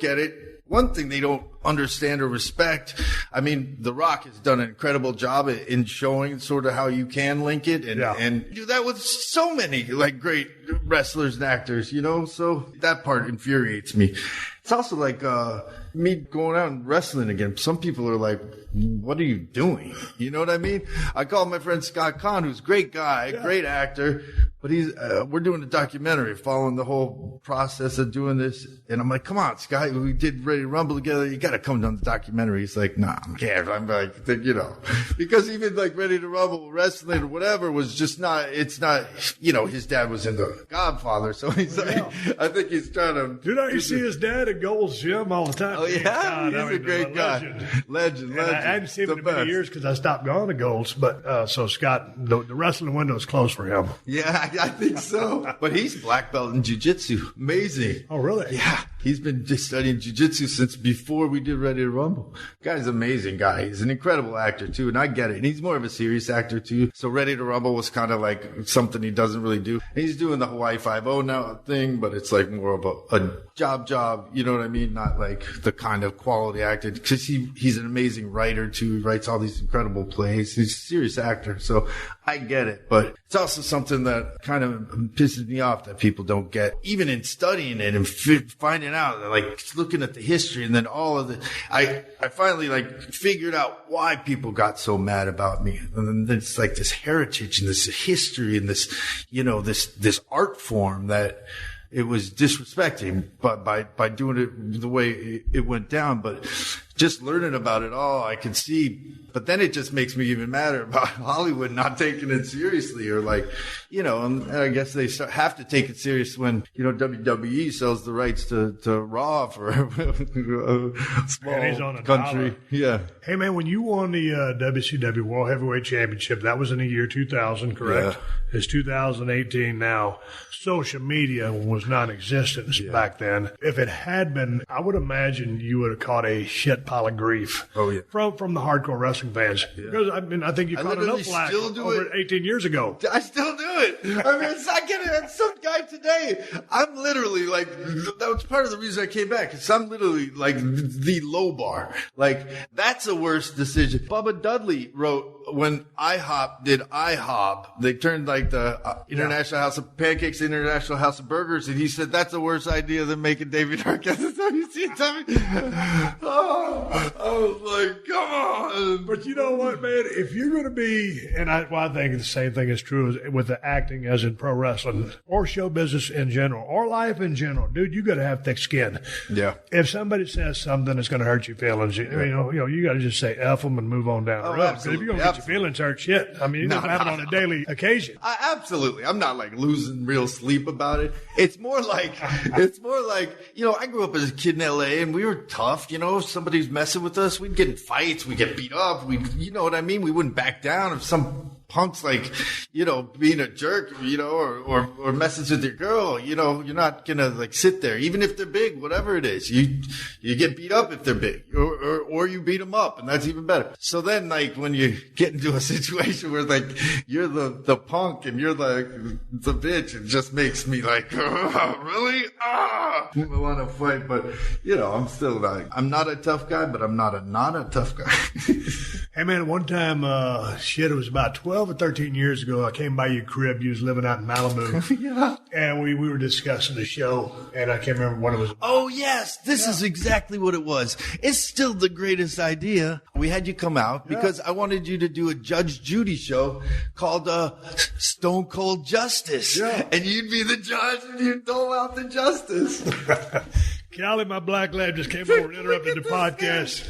get it. One thing they don't understand or respect, I mean, The Rock has done an incredible job in showing sort of how you can link it and do that with so many like great wrestlers and actors, you know? So that part infuriates me. It's also like me going out and wrestling again. Some people are like, what are you doing? You know what I mean? I called my friend Scott Kahn, who's a great guy, great actor, but we're doing a documentary following the whole process of doing this. And I'm like, come on, Scott, we did Ready to Rumble together. You got to come down the documentary. He's like, nah, I can't. I'm like, you know, because even like Ready to Rumble, wrestling or whatever was just it's not, you know, his dad was in The Godfather. So he's like, I think he's trying to. Dude, I see his dad at Gold's Gym all the time. Oh, yeah? He's a great guy. Legend. I hadn't seen him in many years because I stopped going to Gold's. But so Scott, the wrestling window is closed for him. Yeah, I think so. But he's black belt in jiu-jitsu. Amazing. Oh, really? Yeah. He's been just studying jiu-jitsu since before we did Ready to Rumble. Guy's an amazing guy. He's an incredible actor, too, and I get it. And he's more of a serious actor, too. So Ready to Rumble was kind of like something he doesn't really do. And he's doing the Hawaii Five-0 now thing, but it's like more of a job, you know what I mean? Not like the kind of quality actor. Because he's an amazing writer, too. He writes all these incredible plays. He's a serious actor, so I get it. But it's also something that kind of pisses me off that people don't get. Even in studying it and finding out, like looking at the history and then all of the, I finally like figured out why people got so mad about me. And then it's like this heritage and this history and this, you know, this art form that it was disrespecting, but by doing it the way it went down. But just learning about it all, I can see. But then it just makes me even madder about Hollywood not taking it seriously, or like, you know, and I guess they have to take it serious when, you know, WWE sells the rights to Raw for a small country. Yeah. Hey man, when you won the WCW World Heavyweight Championship, that was in the year 2000, correct? Yeah. It's 2018 now. Social media was non-existent back then. If it had been, I would imagine you would have caught a shit pile of grief. Oh yeah. From the hardcore wrestling fans. Yeah. Because I mean, I think you caught enough flack over 18 years ago. I still do it. I mean, I get it at some guy today. I'm literally like, that was part of the reason I came back. Cause I'm literally like the low bar. Like that's a worse decision. Bubba Dudley wrote, when IHOP did IHOP, they turned like the International House of Pancakes, International House of Burgers, and he said that's a worse idea than making David Arquette. So you see it, Tommy? Oh, I was like, come on. But you know what, man? If you're going to be, and I think the same thing is true with the acting as in pro wrestling or show business in general or life in general, dude, you got to have thick skin. Yeah. If somebody says something that's going to hurt your feelings, you got to just say F them and move on down the road. Absolutely. If you're going to get your feelings hurt, shit. I mean, you don't have it on a daily occasion. Absolutely. I'm not like losing real sleep about it. It's more like, you know, I grew up as a kid in LA and we were tough. You know, if somebody's messing with us, we'd get in fights, we'd get beat up. You know what I mean? We wouldn't back down if some punk's like, you know, being a jerk, you know, or messes with your girl. You know, you're not gonna like sit there, even if they're big, whatever it is. You get beat up if they're big, or you beat them up, and that's even better. So then, like, when you get into a situation where like you're the punk and you're like the bitch, it just makes me like, oh, really? I want to fight, but you know, I'm not a tough guy, but I'm not a tough guy. Hey man, one time, it was about 12 or 13 years ago. I came by your crib. You was living out in Malibu. Yeah. And we were discussing the show, and I can't remember what it was about. Oh, yes. This is exactly what it was. It's still the greatest idea. We had you come out because I wanted you to do a Judge Judy show called Stone Cold Justice. Yeah. And you'd be the judge, and you'd dole out the justice. Callie, my black lab, just came over and interrupted the podcast.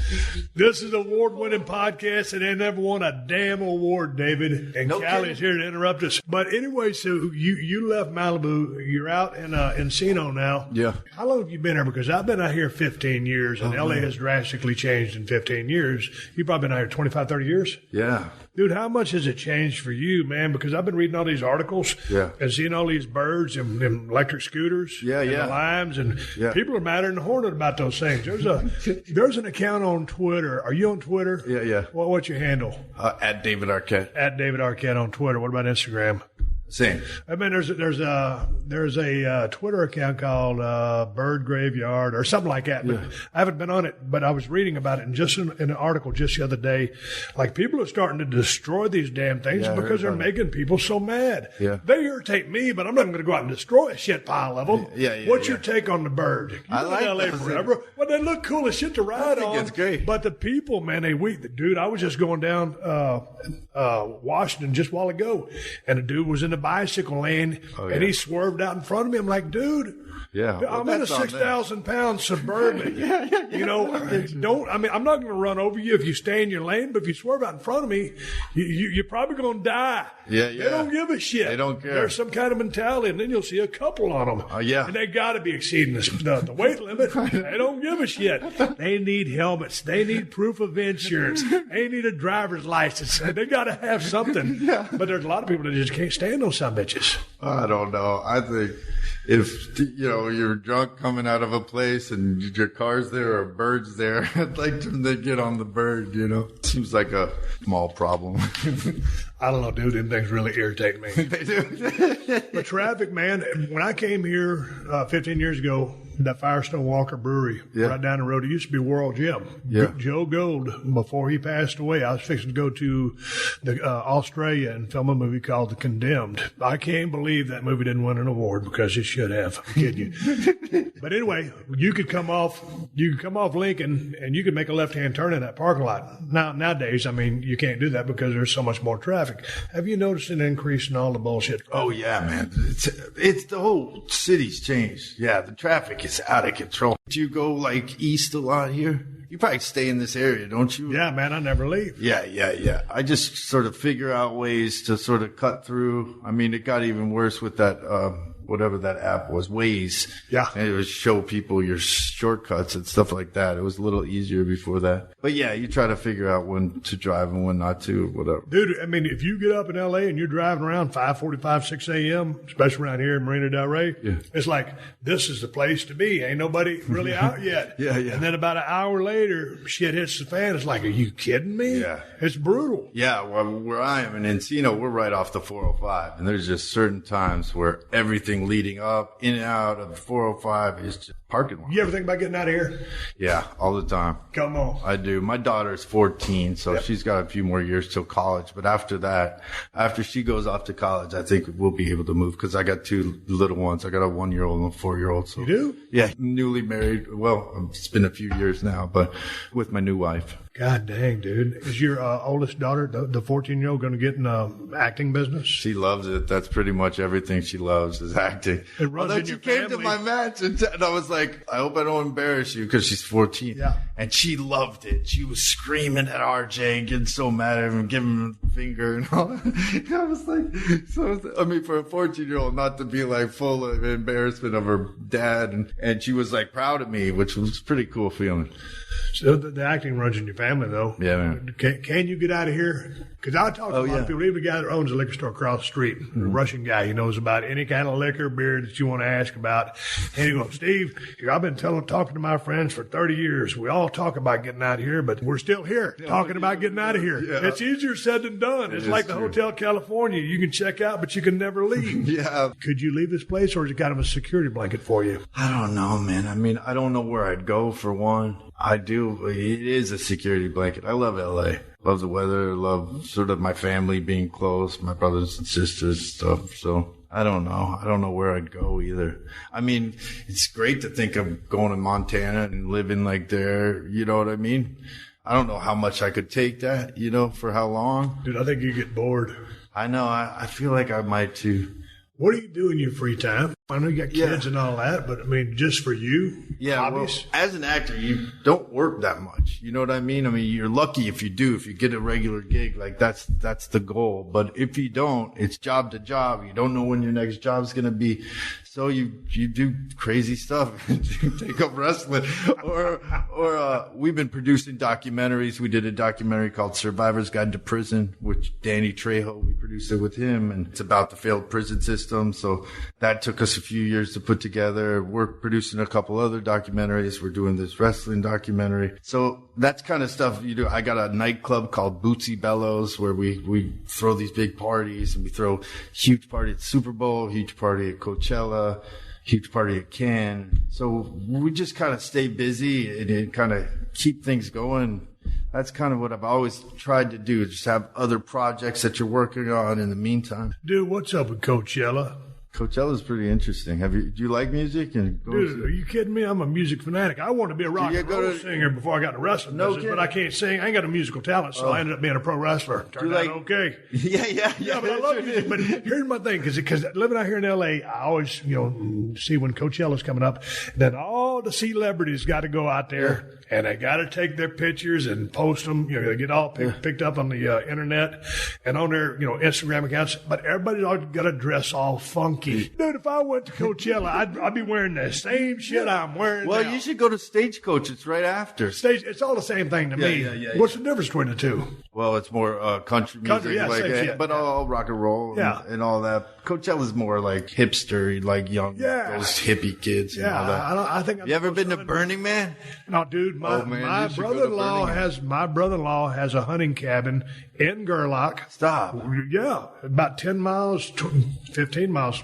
This is an award-winning podcast, and they never won a damn award, David. And Callie's here to interrupt us. But anyway, so you left Malibu. You're out in Encino now. Yeah. How long have you been here? Because I've been out here 15 years, and LA has drastically changed in 15 years. You've probably been out here 25, 30 years? Yeah. Dude, how much has it changed for you, man? Because I've been reading all these articles and seeing all these birds and electric scooters and the limes, and people are madder than hornet about those things. There's an account on Twitter. Are you on Twitter? Yeah. What's your handle? At David Arquette. At David Arquette on Twitter. What about Instagram? Same. I mean, there's a Twitter account called Bird Graveyard or something like that. But I haven't been on it, but I was reading about it, and just in an article just the other day, like people are starting to destroy these damn things because they're making people so mad. Yeah. They irritate me, but I'm not going to go out and destroy a shit pile of them. What's your take on the Bird? You've I like been in LA forever. Well, they look cool as shit to ride on. It's great. But the people, man, they weak. Dude, I was just going down Washington just a while ago, and a dude was in the bicycle lane, and he swerved out in front of me. I'm like, dude, I'm in a 6,000-pound Suburban. You know, I'm not going to run over you if you stay in your lane, but if you swerve out in front of me, you're probably going to die. They don't give a shit. They don't care. There's some kind of mentality, and then you'll see a couple on them. And they got to be exceeding the weight limit. They don't give a shit. They need helmets. They need proof of insurance. They need a driver's license. They got to have something. But there's a lot of people that just can't stand those son bitches. I don't know. I think if, you're drunk coming out of a place and your car's there or a bird's there, I'd like them to get on the Bird, Seems like a small problem. I don't know, dude. Them things really irritate me. They do. The traffic, man. When I came here 15 years ago, that Firestone Walker Brewery right down the road, it used to be World Gym. Joe Gold, before he passed away, I was fixing to go to Australia and film a movie called The Condemned. I can't believe that movie didn't win an award because it should have. I'm kidding you. But anyway, you could come off Lincoln and you could make a left-hand turn in that parking lot. Nowadays, you can't do that because there's so much more traffic. Have you noticed an increase in all the bullshit? Oh yeah, man. It's the whole city's changed. Yeah, the traffic is out of control. Do you go east a lot here? You probably stay in this area, don't you? Yeah, man, I never leave. Yeah. I just sort of figure out ways to sort of cut through. It got even worse with that, whatever that app was, Waze. Yeah. And it would show people your shortcuts and stuff like that. It was a little easier before that. But yeah, you try to figure out when to drive and when not to, whatever. Dude, if you get up in LA and you're driving around 5:45, 6 a.m., especially around here in Marina Del Rey, it's like, this is the place to be. Ain't nobody really out yet. Yeah. And then about an hour later, shit hits the fan. It's like, are you kidding me? Yeah. It's brutal. Yeah, well, where I am in Encino, we're right off the 405. And there's just certain times where everything leading up, in and out of the 405 is just parking lot. You ever think about getting out of here? Yeah, all the time. Come on. I do. My daughter's 14, so she's got a few more years till college. But after that, after she goes off to college, I think we'll be able to move because I got two little ones. I got a 1-year-old and a 4-year-old. So. You do? Yeah, newly married. Well, it's been a few years now, but with my new wife. God dang, dude. Is your oldest daughter, the 14-year-old, going to get in the acting business? She loves it. That's pretty much everything she loves is acting. It runs in your family. She came to my match, and I was like, I hope I don't embarrass you because she's 14. Yeah. And she loved it. She was screaming at RJ and getting so mad at him, giving him a finger and all that. I was like, for a 14-year-old not to be full of embarrassment of her dad. And she was proud of me, which was a pretty cool feeling. So the acting runs in your family, though. Yeah, man. Can you get out of here? Because I talk to a lot of people, even the guy that owns a liquor store across the street, a Russian guy. He knows about any kind of liquor, beer that you want to ask about. And he goes, Steve, I've been talking to my friends for 30 years. We all talk about getting out of here, but we're still here talking about getting out of here. Yeah. It's easier said than done. It's like the Hotel California. You can check out, but you can never leave. Yeah. Could you leave this place, or is it kind of a security blanket for you? I don't know, man. I don't know where I'd go for one. I do. It is a security blanket. I love LA. Love the weather. Love sort of my family being close, my brothers and sisters and stuff. So I don't know. I don't know where I'd go either. It's great to think of going to Montana and living there. You know what I mean? I don't know how much I could take that, for how long. Dude, I think you get bored. I know. I feel like I might too. What do you do in your free time? I know you got kids and all that, but I mean, just for you, hobbies? Well, as an actor, you don't work that much. You know what I mean? I mean, you're lucky if you do, if you get a regular gig, like that's the goal. But if you don't, it's job to job. You don't know when your next job is going to be. So you do crazy stuff. You take up wrestling or we've been producing documentaries. We did a documentary called Survivor's Guide to Prison, which Danny Trejo, we produced it with him, and it's about the failed prison system. So that took us a few years to put together. We're producing a couple other documentaries. We're doing this wrestling documentary. So that's kind of stuff you do. I got a nightclub called Bootsy Bellows where we throw these big parties, and we throw huge party at Super Bowl, huge party at Coachella, huge party at Cannes. So we just kind of stay busy and kind of keep things going. That's kind of what I've always tried to do, just have other projects that you're working on in the meantime. Dude, what's up with Coachella? Coachella's pretty interesting. Do you like music? Dude, are you kidding me? I'm a music fanatic. I wanted to be a rock and roll singer before I got to wrestling business, but I can't sing. I ain't got a musical talent, so I ended up being a pro wrestler. Turned out okay. Yeah, but I love music. But here's my thing, because living out here in L.A., I always, see when Coachella's coming up, then all the celebrities got to go out there, and they got to take their pictures and post them. They get all picked up on the internet and on their, Instagram accounts. But everybody's all got to dress all funky. Dude, if I went to Coachella, I'd be wearing the same shit I'm wearing now. You should go to Stagecoach. It's right after. It's all the same thing to me. Yeah. What's the difference between the two? Well, it's more country music, but all rock and roll and all that. Coachella's more like hipster, like young, those hippie kids and all that. I think. You ever been to Burning Man? No, dude. My brother-in-law has a hunting cabin in Gerlach. Stop. Yeah, about 10 miles, 15 miles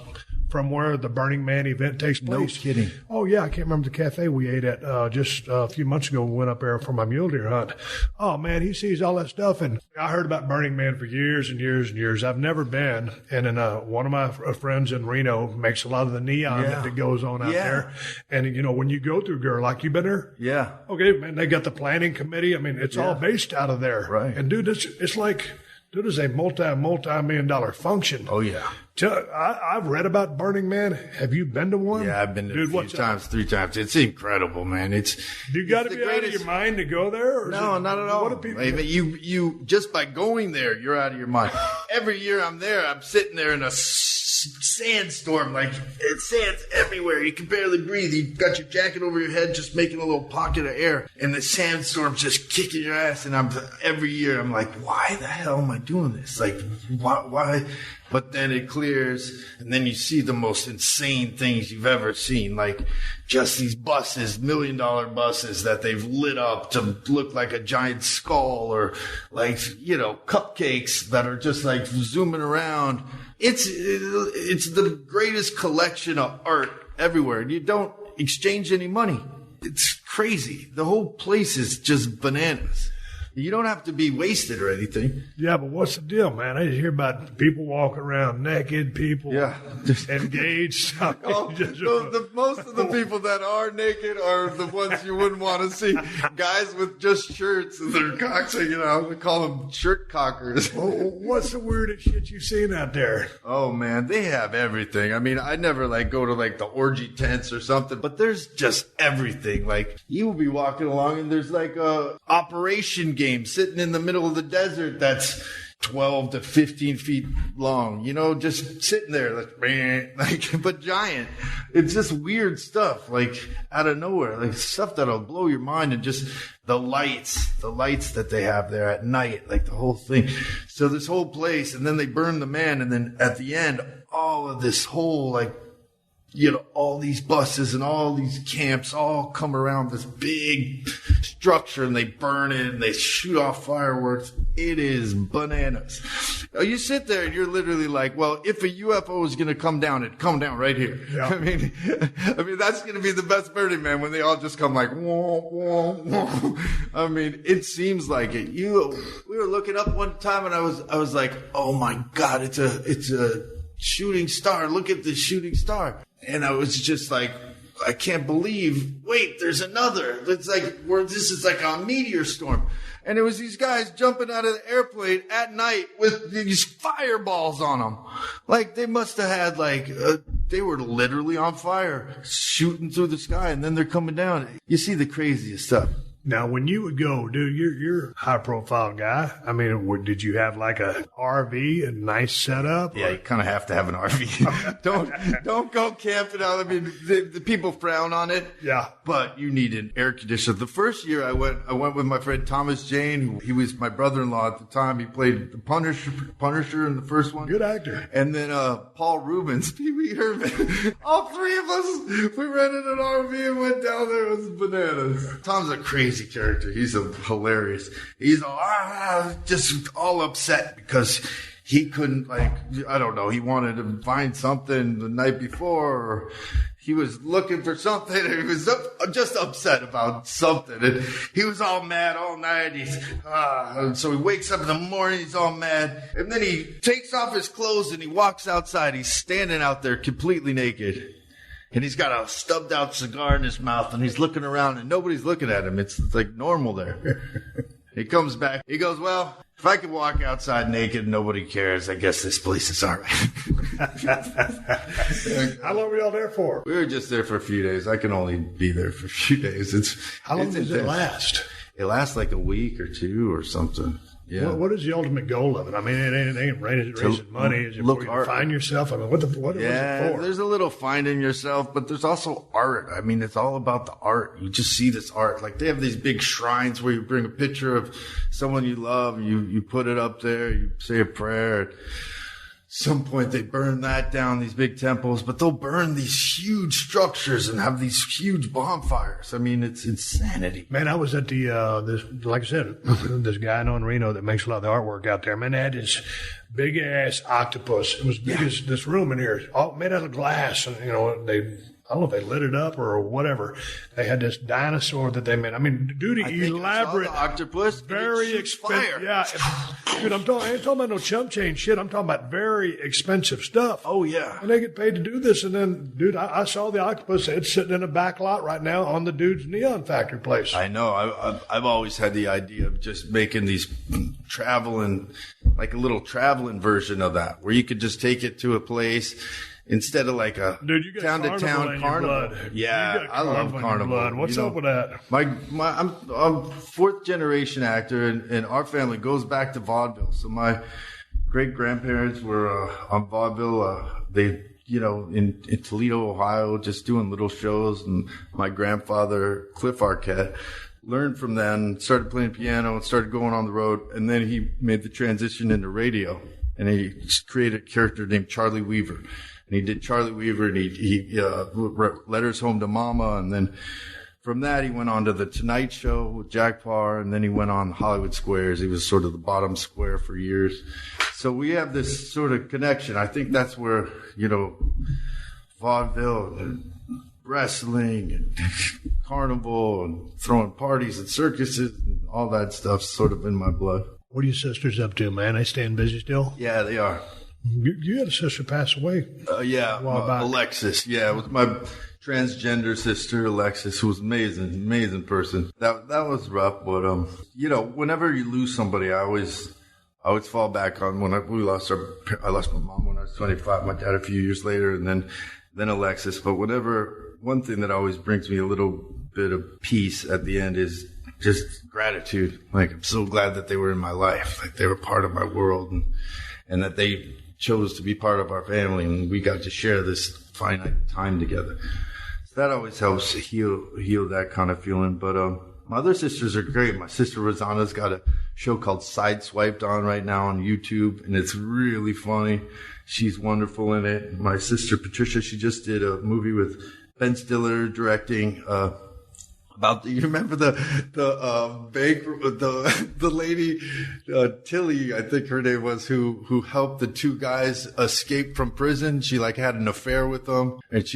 from where the Burning Man event takes place. No kidding. Oh, yeah. I can't remember the cafe we ate at just a few months ago when we went up there for my mule deer hunt. Oh, man, he sees all that stuff. And I heard about Burning Man for years and years and years. I've never been. And then one of my friends in Reno makes a lot of the neon that goes on out there. And, when you go through Gerlach, you been there? Yeah. Okay, man, they got the planning committee. I mean, it's all based out of there. Right. And, dude, it's like... Dude, it's a multi-million-dollar function. Oh, yeah. I've read about Burning Man. Have you been to one? Yeah, I've been to three times. It's incredible, man. You got to be out of your mind to go there? Or no, not at all. You just by going there, you're out of your mind. Every year I'm there, I'm sitting there in a sandstorm, like it's sands everywhere. You can barely breathe. You've got your jacket over your head, just making a little pocket of air, and the sandstorm's just kicking your ass. And every year I'm like, why the hell am I doing this? Like, why? But then it clears, and then you see the most insane things you've ever seen, like just these buses, $1 million buses that they've lit up to look like a giant skull, or like, cupcakes that are just like zooming around. It's the greatest collection of art everywhere. You don't exchange any money. It's crazy. The whole place is just bananas. You don't have to be wasted or anything. Yeah, but what's the deal, man? I just hear about people walking around naked, people engaged. Most of the people that are naked are the ones you wouldn't want to see. Guys with just shirts and their cocks hanging out. We call them shirt cockers. What's the weirdest shit you've seen out there? Oh, man, they have everything. I mean, I never go to the orgy tents or something, but there's just everything. Like, you will be walking along and there's a operation game sitting in the middle of the desert that's 12 to 15 feet long, just sitting there, but giant. It's just weird stuff, out of nowhere, stuff that'll blow your mind, and just the lights that they have there at night, the whole thing. So this whole place, and then they burn the man, and then at the end, all of this whole, all these buses and all these camps all come around this big structure, and they burn it and they shoot off fireworks. It is bananas. You sit there and you're literally like, well, if a UFO is going to come down, it'd come down right here. Yeah. I mean, that's going to be the best Burning Man, when they all just come like, whoa, whoa, whoa. I mean, it seems like it. We were looking up one time, and I was like, oh my God, it's a shooting star. Look at the shooting star. And I was just like, I can't believe, wait, there's another. It's like, this is like a meteor storm. And it was these guys jumping out of the airplane at night with these fireballs on them. Like, they must have had, they were literally on fire, shooting through the sky, and then they're coming down. You see the craziest stuff. Now, when you would go, dude, you're a high-profile guy. I mean, did you have like a RV, a nice setup? Yeah, you kind of have to have an RV. don't go camping out. I mean, the people frown on it. Yeah, but you need an air conditioner. The first year I went with my friend Thomas Jane. He was my brother-in-law at the time. He played the Punisher in the first one. Good actor. And then Paul Rubens, Pee Wee Herman. All three of us, we rented an RV and went down there. It was bananas. Tom's a crazy character. He's hilarious. He's just all upset because he couldn't, I don't know, he wanted to find something the night before, or he was looking for something, and he was just upset about something, and he was all mad all night. And so he wakes up in the morning, he's all mad, and then he takes off his clothes and he walks outside. He's standing out there completely naked. And he's got a stubbed out cigar in his mouth, and he's looking around, and nobody's looking at him. It's like normal there. He comes back. He goes, well, if I could walk outside naked and nobody cares, I guess this place is all right. How long were y'all there for? We were just there for a few days. I can only be there for a few days. How long does it last? It lasts like a week or two or something. Yeah. What is the ultimate goal of it? I mean, it ain't raising money. Is it look, for you to find yourself? I mean, what is it for? There's a little finding yourself, but there's also art. I mean, it's all about the art. You just see this art. Like, they have these big shrines where you bring a picture of someone you love, you put it up there, you say a prayer. At some point, they burn that down, these big temples, but they'll burn these huge structures and have these huge bonfires. I mean, it's insanity. Man, I was at this, like I said, this guy I know in Reno that makes a lot of the artwork out there. Man, they had this big ass octopus. It was big as this room in here, all made out of glass. And, I don't know if they lit it up or whatever. They had this dinosaur that they made. I mean, dude, elaborate. The octopus. Very expensive. Yeah. Dude, I ain't talking about no chump change shit. I'm talking about very expensive stuff. Oh, yeah. And they get paid to do this. And then, dude, I saw the octopus. It's sitting in a back lot right now on the dude's Neon Factory place. I know. I've always had the idea of just making these traveling, like a little traveling version of that, where you could just take it to a place. Instead of like a town-to-town carnival. Yeah, I love carnival. What's up with that? I'm a fourth-generation actor, and our family goes back to vaudeville. So my great-grandparents were on vaudeville. They, in Toledo, Ohio, just doing little shows. And my grandfather, Cliff Arquette, learned from them, started playing piano, and started going on the road. And then he made the transition into radio, and he created a character named Charlie Weaver. And he did Charlie Weaver, and he wrote Letters Home to Mama. And then from that, he went on to The Tonight Show with Jack Parr. And then he went on Hollywood Squares. He was sort of the bottom square for years. So we have this sort of connection. I think that's where, vaudeville and wrestling and carnival and throwing parties at circuses and all that stuff's sort of in my blood. What are your sisters up to, man? They staying busy still? Yeah, they are. You had a sister pass away. Yeah, Alexis. Yeah, it was my transgender sister, Alexis, who was amazing person. That was rough, but whenever you lose somebody, I always fall back on when I lost my mom when I was 25, my dad a few years later, and then Alexis. But one thing that always brings me a little bit of peace at the end is just gratitude. Like, I'm so glad that they were in my life, like they were part of my world, and that they chose to be part of our family, and we got to share this finite time together. So that always helps heal that kind of feeling. But my other sisters are great. My sister Rosanna's got a show called Sideswiped on right now on YouTube, and it's really funny. She's wonderful in it. My sister Patricia, she just did a movie with Ben Stiller directing, About you remember the bank, the lady Tilly, I think her name was, who helped the two guys escape from prison. She like had an affair with them, and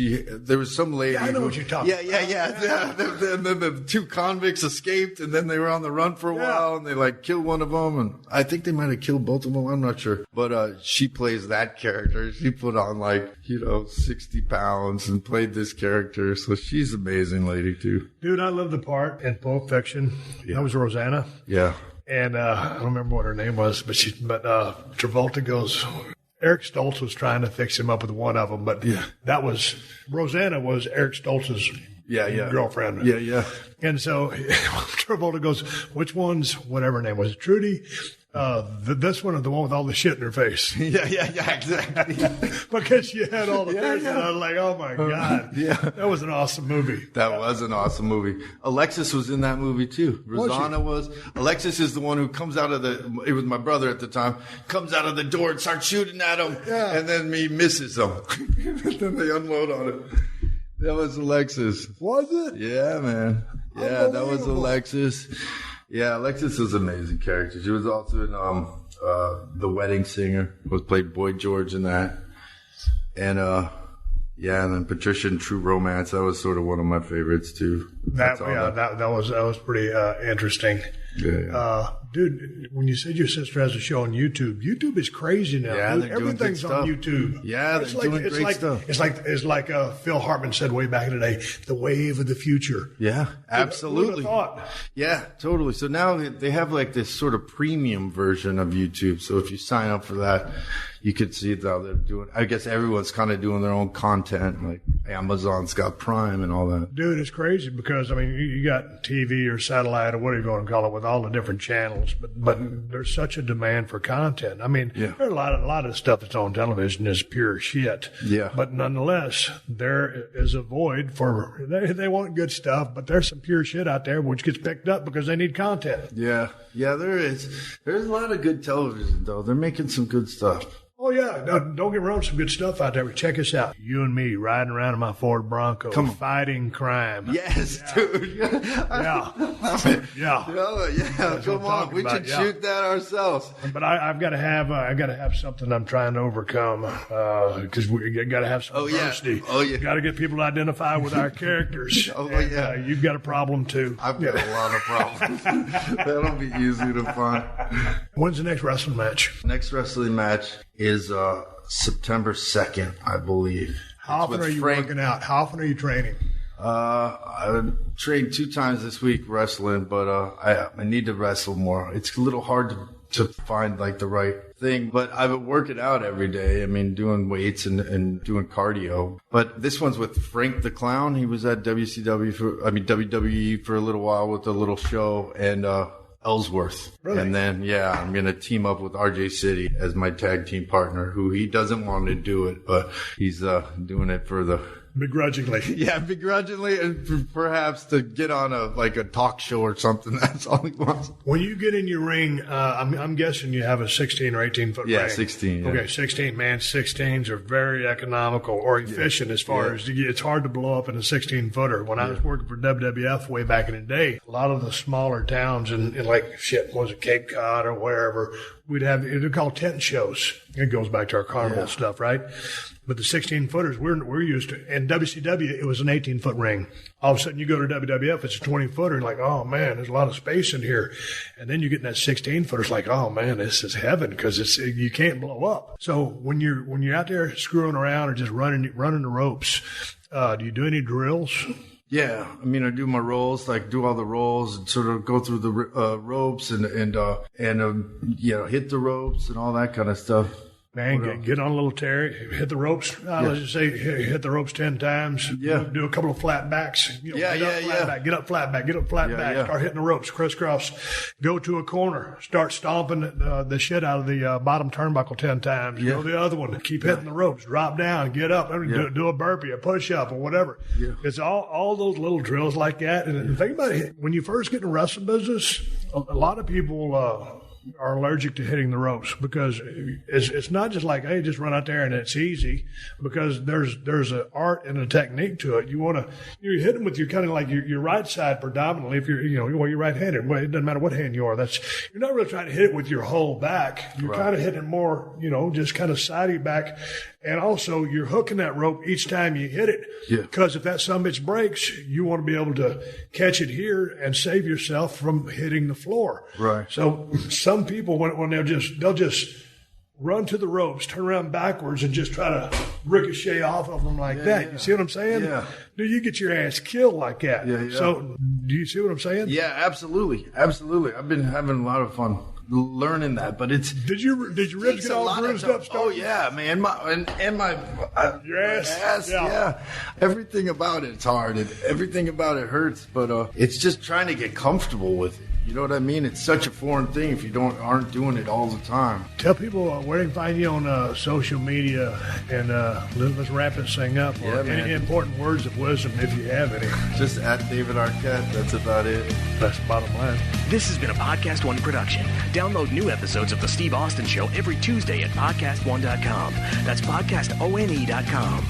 there was some lady. Yeah, I know what you're talking about. Yeah. And then the two convicts escaped, and then they were on the run for a while, and they like killed one of them, and I think they might have killed both of them. I'm not sure, but she plays that character. She put on 60 pounds and played this character, so she's an amazing lady too. Dude, I love the part in Pulp Fiction. Yeah. That was Rosanna. Yeah. And I don't remember what her name was, but Travolta goes, Eric Stoltz was trying to fix him up with one of them, but Rosanna was Eric Stoltz's girlfriend. Yeah. And so Travolta goes, which one's, whatever her name was, Trudy? This one or the one with all the shit in her face? Yeah, exactly. Because she had all the face, and I was like, oh my God. That was an awesome movie. That was an awesome movie. Alexis was in that movie too. Rosanna was. Alexis is the one who comes out of it was my brother at the time, comes out of the door and starts shooting at him, and then he misses him. Then they unload on him. That was Alexis. Was it? Yeah, man. Yeah, that was Alexis. Yeah, Alexis was an amazing character. She was also in The Wedding Singer, played Boy George in that. And and then Patricia in True Romance. That was sort of one of my favorites too. That was pretty interesting. Yeah. Dude, when you said your sister has a show on YouTube is crazy now. Yeah, dude. they're doing Everything's good on stuff. YouTube. Yeah, they're doing great stuff. It's like Phil Hartman said way back in the day, the wave of the future. Yeah, absolutely. Who would have thought? Yeah, totally. So now they have like this sort of premium version of YouTube. So if you sign up for that, you could see how they're doing. I guess everyone's kind of doing their own content. Like Amazon's got Prime and all that. Dude, it's crazy because, I mean, you got TV or satellite or whatever you want to call it with all the different channels, but there's such a demand for content. I mean, there are a lot of stuff that's on television is pure shit. Yeah. But nonetheless, there is a void for, they want good stuff, but there's some pure shit out there which gets picked up because they need content. Yeah. Yeah, there is. There's a lot of good television, though. They're making some good stuff. Oh, yeah. No, don't get me wrong. Some good stuff out there. But check us out. You and me riding around in my Ford Bronco. Fighting crime. Yes, dude. Yeah. Come on. We should shoot that ourselves. But I've got to have something I'm trying to overcome because we got to have some diversity. Oh, yeah. Got to get people to identify with our characters. You've got a problem, too. I've got a lot of problems. That'll be easy to find. When's the next wrestling match? Next wrestling match is September 2nd, I believe. How often are you working out? How often are you training? I trained 2 times this week wrestling, but I need to wrestle more. It's a little hard to find like the right thing, but I've been working out every day. I mean, doing weights and doing cardio. But this one's with Frank the Clown. He was at WWE for a little while with a little show, and Ellsworth. Really? And then, I'm going to team up with RJ City as my tag team partner, who he doesn't want to do it, but he's doing it for the... Begrudgingly. Yeah, begrudgingly, and perhaps to get on a talk show or something. That's all he wants. When you get in your ring, I'm guessing you have a 16 or 18 foot ring. Yeah, 16. Yeah. Okay, 16. Man, 16s are very economical or efficient as far as it's hard to blow up in a 16 footer. When I was working for WWF way back in the day, a lot of the smaller towns in Cape Cod or wherever, we'd have they're called tent shows. It goes back to our carnival stuff, right? But the 16 footers we're used to. In WCW, it was an 18 foot ring. All of a sudden, you go to WWF, it's a 20 footer, and like, oh man, there's a lot of space in here. And then you get in that 16 footer, it's like, oh man, this is heaven because you can't blow up. So when you're out there screwing around or just running the ropes, do you do any drills? Yeah, I mean, I do my rolls, do all the rolls and sort of go through the ropes and hit the ropes and all that kind of stuff. Man, get on a little tear, hit the ropes. Let's just say hit the ropes 10 times. Yeah. Do a couple of flat backs. Get up, flat back. Start hitting the ropes, crisscross. Go to a corner. Start stomping the shit out of the bottom turnbuckle 10 times. Go the other one. Keep hitting the ropes. Drop down. Get up. Do a burpee, a push-up, or whatever. Yeah. It's all those little drills like that. And think about it. When you first get in the wrestling business, a lot of people are allergic to hitting the ropes because it's not just like, hey, just run out there and it's easy, because there's an art and a technique to it. You're hitting with your kind of like your right side predominantly. If you're right-handed, well, it doesn't matter what hand you are. You're not really trying to hit it with your whole back. You're kind of hitting it more, just kind of sidey back. And also, you're hooking that rope each time you hit it. Yeah. Because if that sumbitch breaks, you want to be able to catch it here and save yourself from hitting the floor. Right. So some people, when they'll just run to the ropes, turn around backwards, and just try to ricochet off of them like that. Yeah. You see what I'm saying? Yeah. Do you get your ass killed like that? Yeah. So do you see what I'm saying? Yeah, absolutely. I've been having a lot of fun learning that, but it's did your ribs get all bruised up? Oh yeah, man, your ass, yeah. Everything about it's hard, and everything about it hurts, but it's just trying to get comfortable with it. You know what I mean? It's such a foreign thing if you aren't doing it all the time. Tell people where they can find you on social media, and let's wrap this thing up. Yeah, or any important words of wisdom, if you have any. Just at David Arquette. That's about it. That's the bottom line. This has been a Podcast One production. Download new episodes of The Steve Austin Show every Tuesday at PodcastOne.com. That's PodcastOne.com.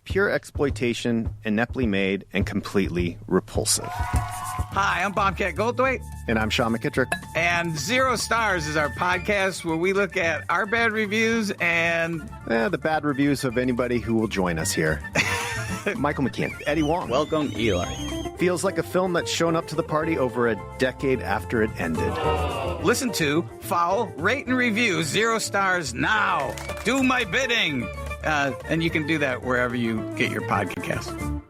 Pure exploitation, ineptly made, and completely repulsive. Hi, I'm Bobcat Goldthwait. And I'm Sean McKittrick. And 0 Stars is our podcast where we look at our bad reviews and the bad reviews of anybody who will join us here. Michael McKean, Eddie Wong. Welcome, Eli. Feels like a film that's shown up to the party over a decade after it ended. Listen to, follow, rate, and review 0 Stars now. Do my bidding. And you can do that wherever you get your podcast.